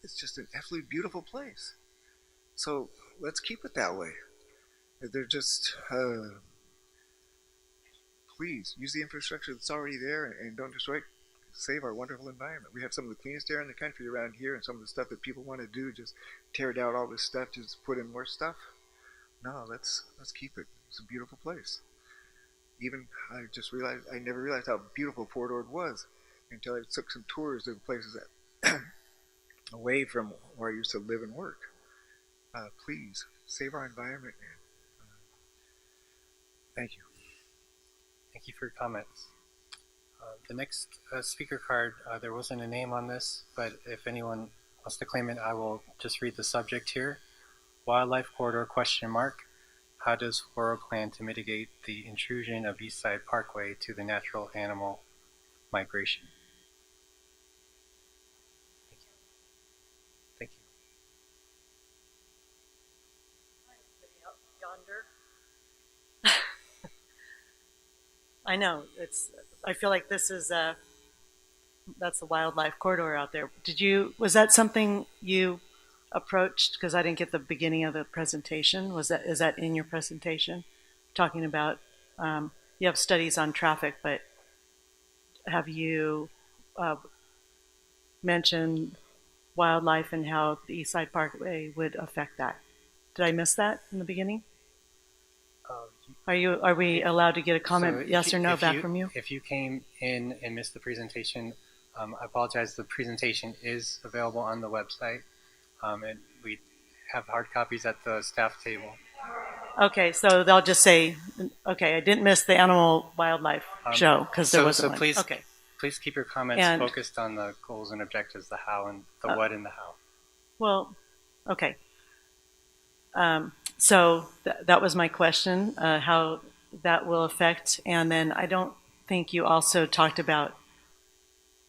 It's just an absolutely beautiful place. So let's keep it that way. They're just please use the infrastructure that's already there and don't destroy it. Save our wonderful environment. We have some of the cleanest air in the country around here, and some of the stuff that people want to do, just tear down all this stuff, just put in more stuff. No, let's keep it. It's a beautiful place. Even I never realized how beautiful Fort Ord was until I took some tours of places that away from where I used to live and work. Please save our environment. Thank you. Thank you for your comments. The next speaker card, there wasn't a name on this, but if anyone wants to claim it, I will just read the subject here. Wildlife Corridor ? How does FORA plan to mitigate the intrusion of East Side Parkway to the natural animal migration? Thank you. Thank you. Yonder. I know I feel like this is that's the wildlife corridor out there. Was that something you approached? Because I didn't get the beginning of the presentation. Is that in your presentation? Talking about you have studies on traffic, but have you mentioned wildlife and how the East Side Parkway would affect that? Did I miss that in the beginning? Are we allowed to get a comment, yes or no, back from you? If you came in and missed the presentation, I apologize. The presentation is available on the website, and we have hard copies at the staff table. Okay, so they'll just say, okay, I didn't miss the animal wildlife show because there wasn't one. Please, okay. Please keep your comments focused on the goals and objectives, the how and the what and the how. Well, okay. So that was my question, how that will affect. And then I don't think you also talked about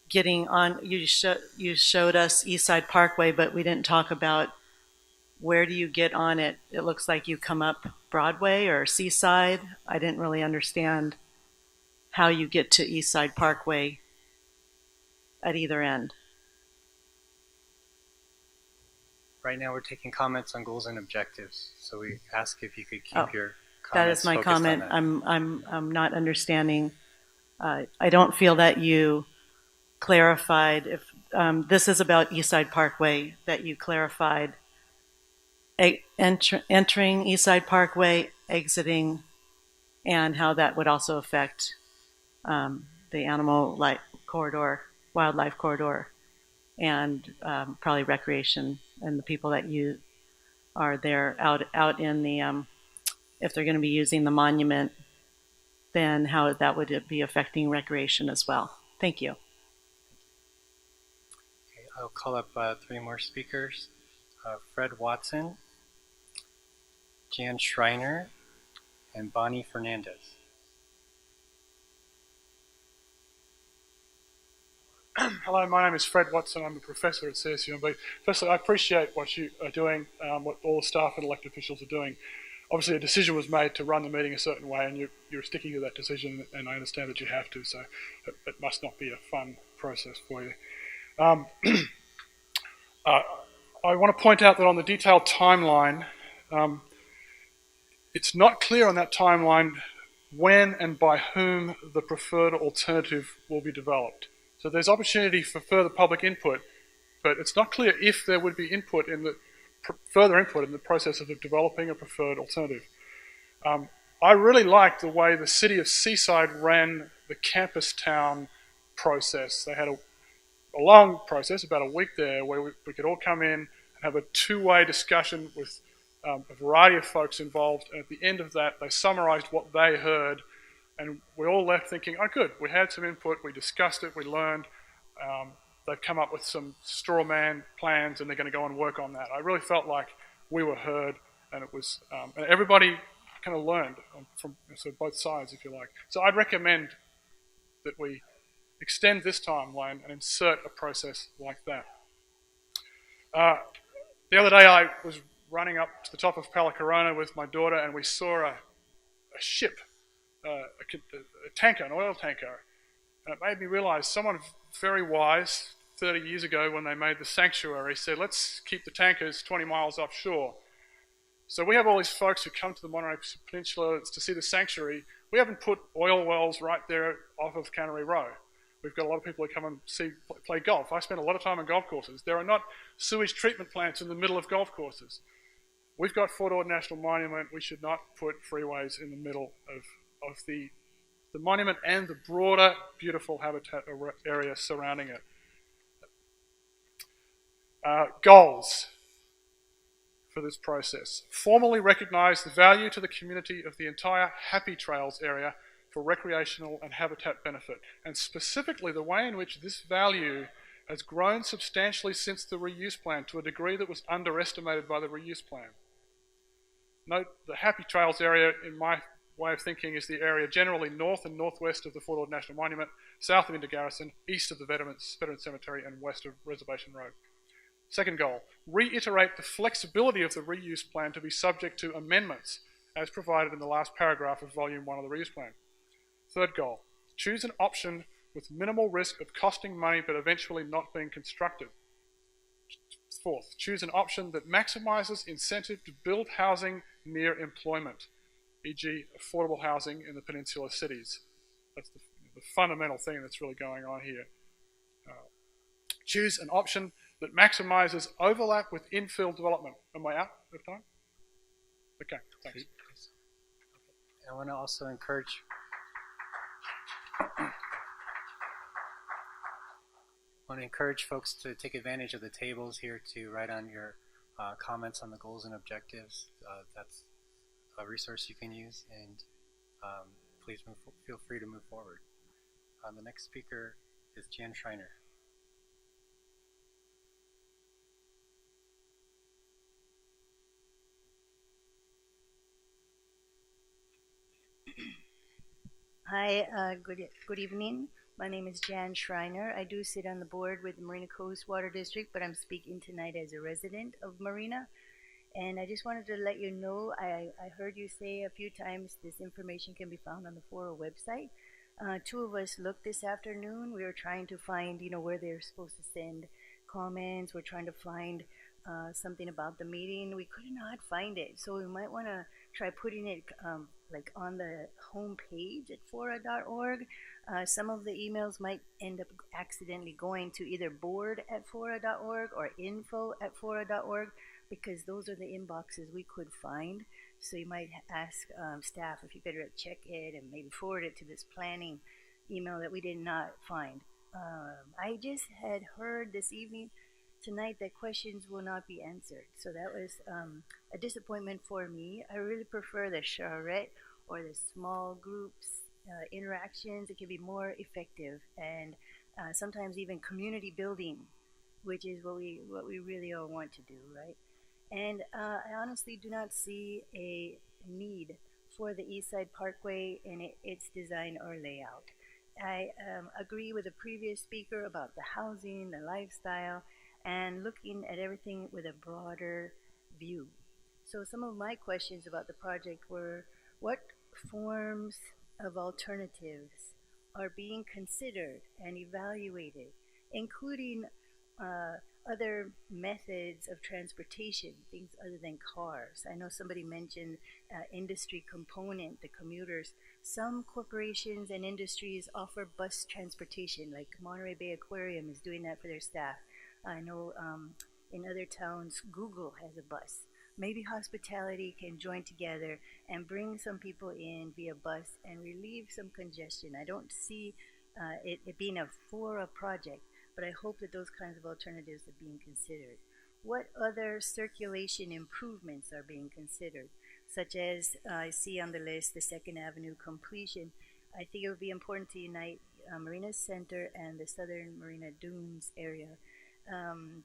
getting on. You showed us East Side Parkway, but we didn't talk about where do you get on it. It looks like you come up Broadway or Seaside. I didn't really understand how you get to East Side Parkway at either end. Right now we're taking comments on goals and objectives. So we ask if you could keep your comments that is my focused comment. on that. I'm not understanding. I don't feel that you clarified this is about Eastside Parkway that you clarified. Entering Eastside Parkway, exiting, and how that would also affect the animal life corridor, wildlife corridor, and probably recreation and the people that you are there out in the, if they're going to be using the monument, then how that would be affecting recreation as well. Thank you. Okay, I'll call up 3 more speakers. Fred Watson, Jan Schreiner, and Bonnie Fernandez. Hello, my name is Fred Watson. I'm a professor at CSUMB. Firstly, I appreciate what you are doing, what all the staff and elected officials are doing. Obviously, a decision was made to run the meeting a certain way, and you're sticking to that decision, and I understand that you have to, so it must not be a fun process for you. I want to point out that on the detailed timeline, it's not clear on that timeline when and by whom the preferred alternative will be developed. So there's opportunity for further public input, but it's not clear if there would be input in the further input in the process of developing a preferred alternative. I really liked the way the city of Seaside ran the campus town process. They had a long process, about a week there, where we could all come in and have a 2-way discussion with a variety of folks involved. And at the end of that, they summarized what they heard. And we all left thinking, oh, good, we had some input, we discussed it, we learned. They've come up with some straw man plans, and they're going to go and work on that. I really felt like we were heard, and it was, and everybody kind of learned from both sides, if you like. So I'd recommend that we extend this timeline and insert a process like that. The other day I was running up to the top of Palacorona with my daughter, and we saw a ship, a tanker, an oil tanker, and it made me realize someone very wise 30 years ago when they made the sanctuary said, let's keep the tankers 20 miles offshore. So we have all these folks who come to the Monterey Peninsula to see the sanctuary. We haven't put oil wells right there off of Cannery Row. We've got a lot of people who come and play golf. I spend a lot of time on golf courses. There are not sewage treatment plants in the middle of golf courses. We've got Fort Ord National Monument. We should not put freeways in the middle of the monument and the broader, beautiful habitat area surrounding it. Goals for this process. Formally recognize the value to the community of the entire Happy Trails area for recreational and habitat benefit, and specifically the way in which this value has grown substantially since the reuse plan to a degree that was underestimated by the reuse plan. Note the Happy Trails area, in my way of thinking, is the area generally north and northwest of the Fort Ord National Monument, south of Inter Garrison, east of the Veteran Cemetery, and west of Reservation Road. Second goal, reiterate the flexibility of the reuse plan to be subject to amendments as provided in the last paragraph of Volume 1 of the reuse plan. Third goal, choose an option with minimal risk of costing money but eventually not being constructed. Fourth, choose an option that maximizes incentive to build housing near employment, e.g. affordable housing in the peninsula cities. That's the fundamental thing that's really going on here. Choose an option that maximizes overlap with infill development. Am I out of time? Okay, thanks. I want to also encourage folks to take advantage of the tables here to write on your comments on the goals and objectives. That's a resource you can use, and please feel free to move forward. The next speaker is Jan Schreiner. Hi, good evening. My name is Jan Schreiner. I do sit on the board with the Marina Coast Water District, but I'm speaking tonight as a resident of Marina. And I just wanted to let you know, I heard you say a few times this information can be found on the FORA website. 2 of us looked this afternoon. We were trying to find, where they're supposed to send comments. We're trying to find something about the meeting. We could not find it. So we might want to try putting it like on the home page at FORA.org. Some of the emails might end up accidentally going to either board@FORA.org or info@FORA.org, because those are the inboxes we could find. So you might ask staff if you could check it and maybe forward it to this planning email that we did not find. I just had heard this evening, tonight, that questions will not be answered. So that was a disappointment for me. I really prefer the charrette or the small groups interactions. It can be more effective, and sometimes even community building, which is what we really all want to do, right? And I honestly do not see a need for the East Side Parkway and its design or layout. I agree with the previous speaker about the housing, the lifestyle, and looking at everything with a broader view. So some of my questions about the project were, what forms of alternatives are being considered and evaluated, including other methods of transportation, things other than cars. I know somebody mentioned industry component, the commuters. Some corporations and industries offer bus transportation, like Monterey Bay Aquarium is doing that for their staff. I know in other towns, Google has a bus. Maybe hospitality can join together and bring some people in via bus and relieve some congestion. I don't see it being a FORA project, but I hope that those kinds of alternatives are being considered. What other circulation improvements are being considered, such as I see on the list the 2nd Avenue completion? I think it would be important to unite Marina Center and the Southern Marina Dunes area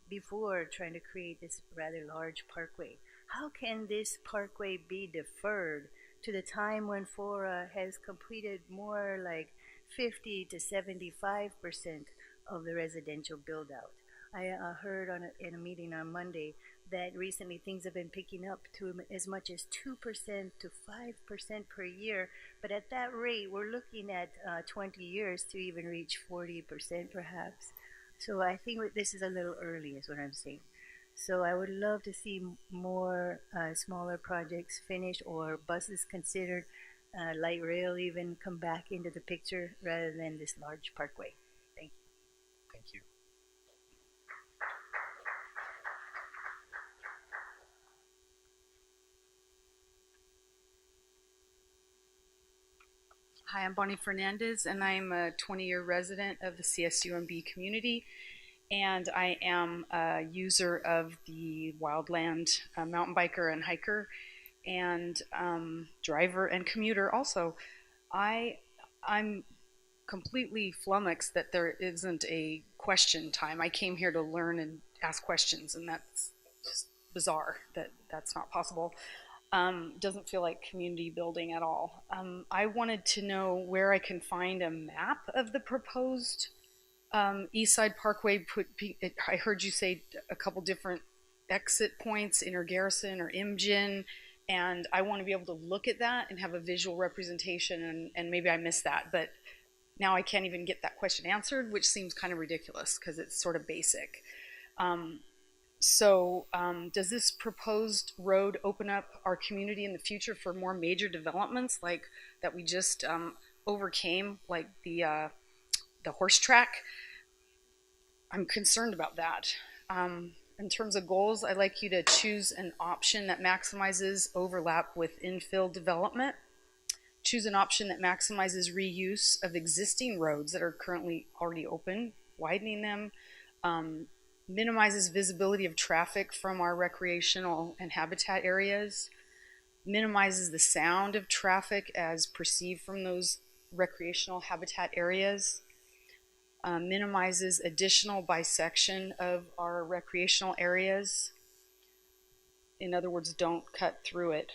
before trying to create this rather large parkway. How can this parkway be deferred to the time when FORA has completed more like 50 to 75% of the residential build out? I heard in a meeting on Monday that recently things have been picking up to as much as 2% to 5% per year, but at that rate we're looking at 20 years to even reach 40% perhaps. So I think this is a little early is what I'm saying. So I would love to see more smaller projects finished, or buses considered, light rail even come back into the picture rather than this large parkway. Thank you. Thank you. Hi, I'm Bonnie Fernandez, and I'm a 20-year resident of the CSUMB community, and I am a user of the Wildland mountain biker and hiker, and driver and commuter also. I'm completely flummoxed that there isn't a question time. I came here to learn and ask questions, and that's just bizarre that that's not possible. Doesn't feel like community building at all. I wanted to know where I can find a map of the proposed East Side Parkway. I heard you say a couple different exit points, Inner Garrison or Imjin, and I want to be able to look at that and have a visual representation, and maybe I missed that, but now I can't even get that question answered, which seems kind of ridiculous because it's sort of basic. So does this proposed road open up our community in the future for more major developments like that we just overcame, like the horse track? I'm concerned about that. In terms of goals, I'd like you to choose an option that maximizes overlap with infill development. Choose an option that maximizes reuse of existing roads that are currently already open, widening them. Minimizes visibility of traffic from our recreational and habitat areas, minimizes the sound of traffic as perceived from those recreational habitat areas, minimizes additional bisection of our recreational areas. In other words, don't cut through it.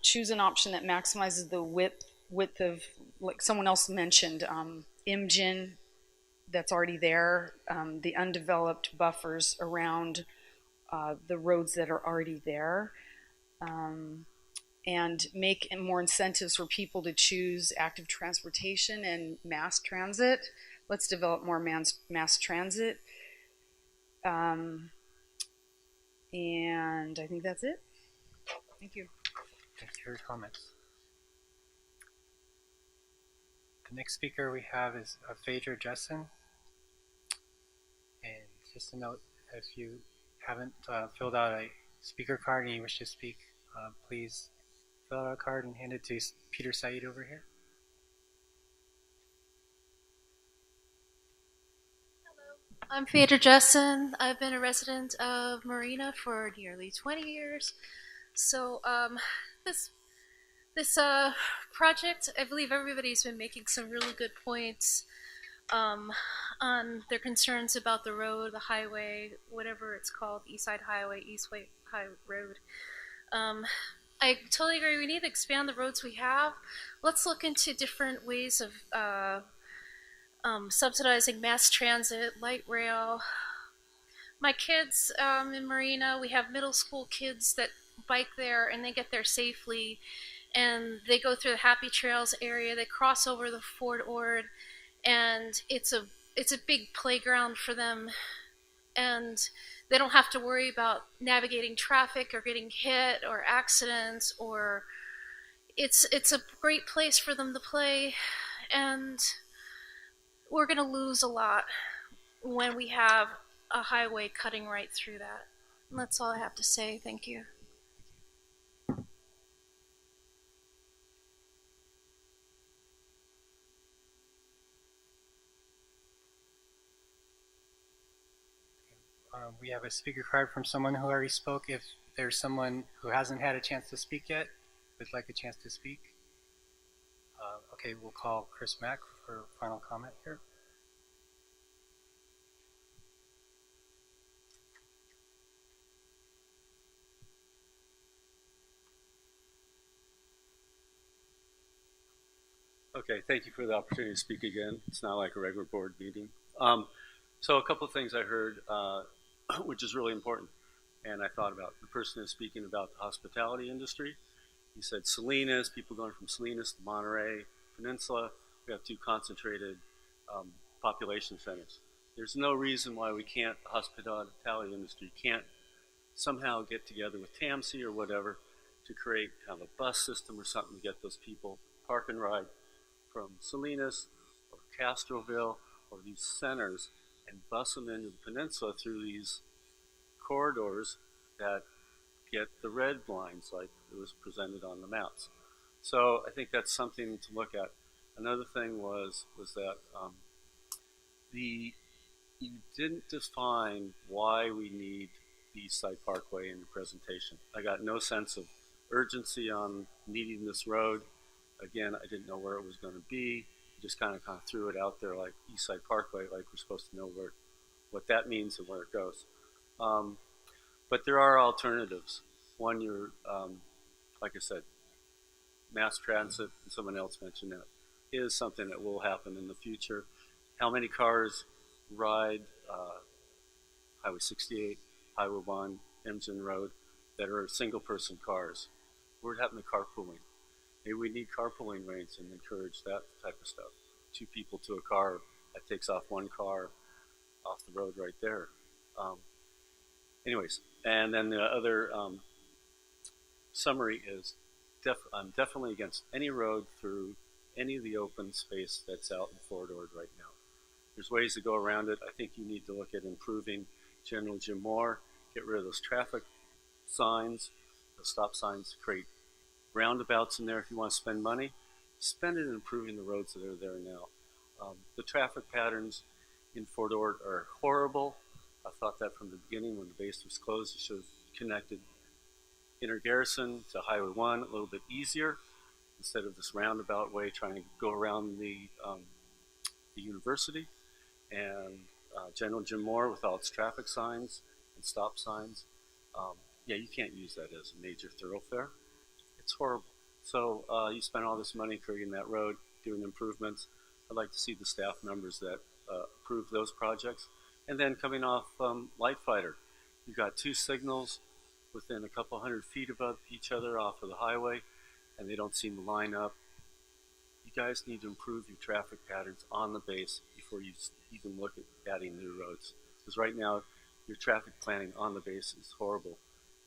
Choose an option that maximizes the width of, like someone else mentioned, Imjin, that's already there, the undeveloped buffers around the roads that are already there, and make more incentives for people to choose active transportation and mass transit. Let's develop more mass transit. And I think that's it. Thank you. Thank you for your comments. The next speaker we have is Phaedra Jessen. And just a note, if you haven't filled out a speaker card and you wish to speak, please fill out a card and hand it to Peter Said over here. I'm Phaedra Jessen. I've been a resident of Marina for nearly 20 years. So this project, I believe everybody's been making some really good points on their concerns about the road, the highway, whatever it's called, East Side Highway, East High Road. I totally agree. We need to expand the roads we have. Let's look into different ways of subsidizing mass transit, light rail. My kids in Marina, we have middle school kids that bike there and they get there safely, and they go through the Happy Trails area. They cross over the Fort Ord, and it's a big playground for them, and they don't have to worry about navigating traffic or getting hit or accidents, or it's a great place for them to play, and we're going to lose a lot when we have a highway cutting right through that. And that's all I have to say. Thank you. We have a speaker card from someone who already spoke. If there's someone who hasn't had a chance to speak yet, would like a chance to speak. Okay, we'll call Chris Mack for final comment here. Okay, thank you for the opportunity to speak again. It's not like a regular board meeting. So a couple of things I heard, which is really important, and I thought about the person who's speaking about the hospitality industry. He said Salinas, people going from Salinas to Monterey Peninsula. We have two concentrated population centers. There's no reason why we can't, the hospitality industry can't somehow get together with TAMC or whatever to create kind of a bus system or something to get those people park and ride from Salinas or Castroville or these centers and bus them into the peninsula through these corridors that get the red lines like it was presented on the maps. So I think that's something to look at. Another thing was that you didn't define why we need the East Side Parkway in your presentation. I got no sense of urgency on needing this road. Again, I didn't know where it was going to be. Just kind of threw it out there like East Side Parkway, like we're supposed to know what that means and where it goes. But there are alternatives. One, you're, like I said, mass transit, and someone else mentioned that, is something that will happen in the future. How many cars ride Highway 68, Highway 1, Emgen Road that are single-person cars? What happened to carpooling? Maybe we need carpooling lanes and encourage that type of stuff. 2 people to a car, that takes off 1 car off the road right there. Anyways, and then the other summary is I'm definitely against any road through any of the open space that's out in Fort Ord right now. There's ways to go around it. I think you need to look at improving General Jim Moore, get rid of those traffic signs, those stop signs, create roundabouts in there. If you want to spend money, spend it in improving the roads that are there now. The traffic patterns in Fort Ord are horrible. I thought that from the beginning when the base was closed. It should have connected Inner Garrison to Highway 1 a little bit easier instead of this roundabout way trying to go around the university. And General Jim Moore with all its traffic signs and stop signs. Yeah, you can't use that as a major thoroughfare. It's horrible. So you spend all this money creating that road, doing improvements. I'd like to see the staff members that approve those projects. And then coming off Light Fighter, you've got 2 signals within a couple hundred feet of each other off of the highway, and they don't seem to line up. You guys need to improve your traffic patterns on the base before you even look at adding new roads. Because right now, your traffic planning on the base is horrible.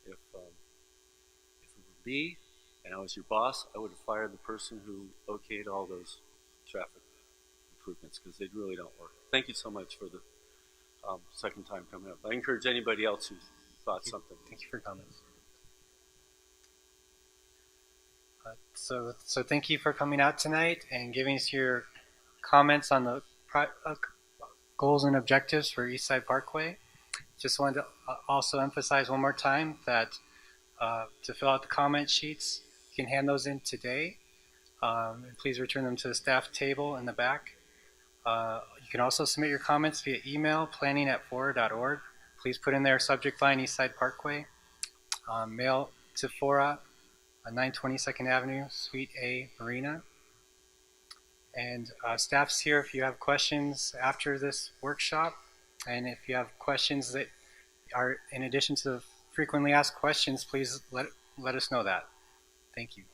If it were me and I was your boss, I would have fired the person who okayed all those traffic improvements because they really don't work. Thank you so much for the second time coming up. I encourage anybody else who thought something. Thank you for your comments. So thank you for coming out tonight and giving us your comments on the goals and objectives for Eastside Parkway. Just wanted to also emphasize one more time that to fill out the comment sheets, you can hand those in today. And please return them to the staff table in the back. You can also submit your comments via email, planning@fora.org. Please put in their subject line Eastside Parkway. Mail to FORA, 920 2nd Avenue, Suite A, Marina. And staff's here if you have questions after this workshop. And if you have questions that are in addition to the frequently asked questions, please let us know that. Thank you.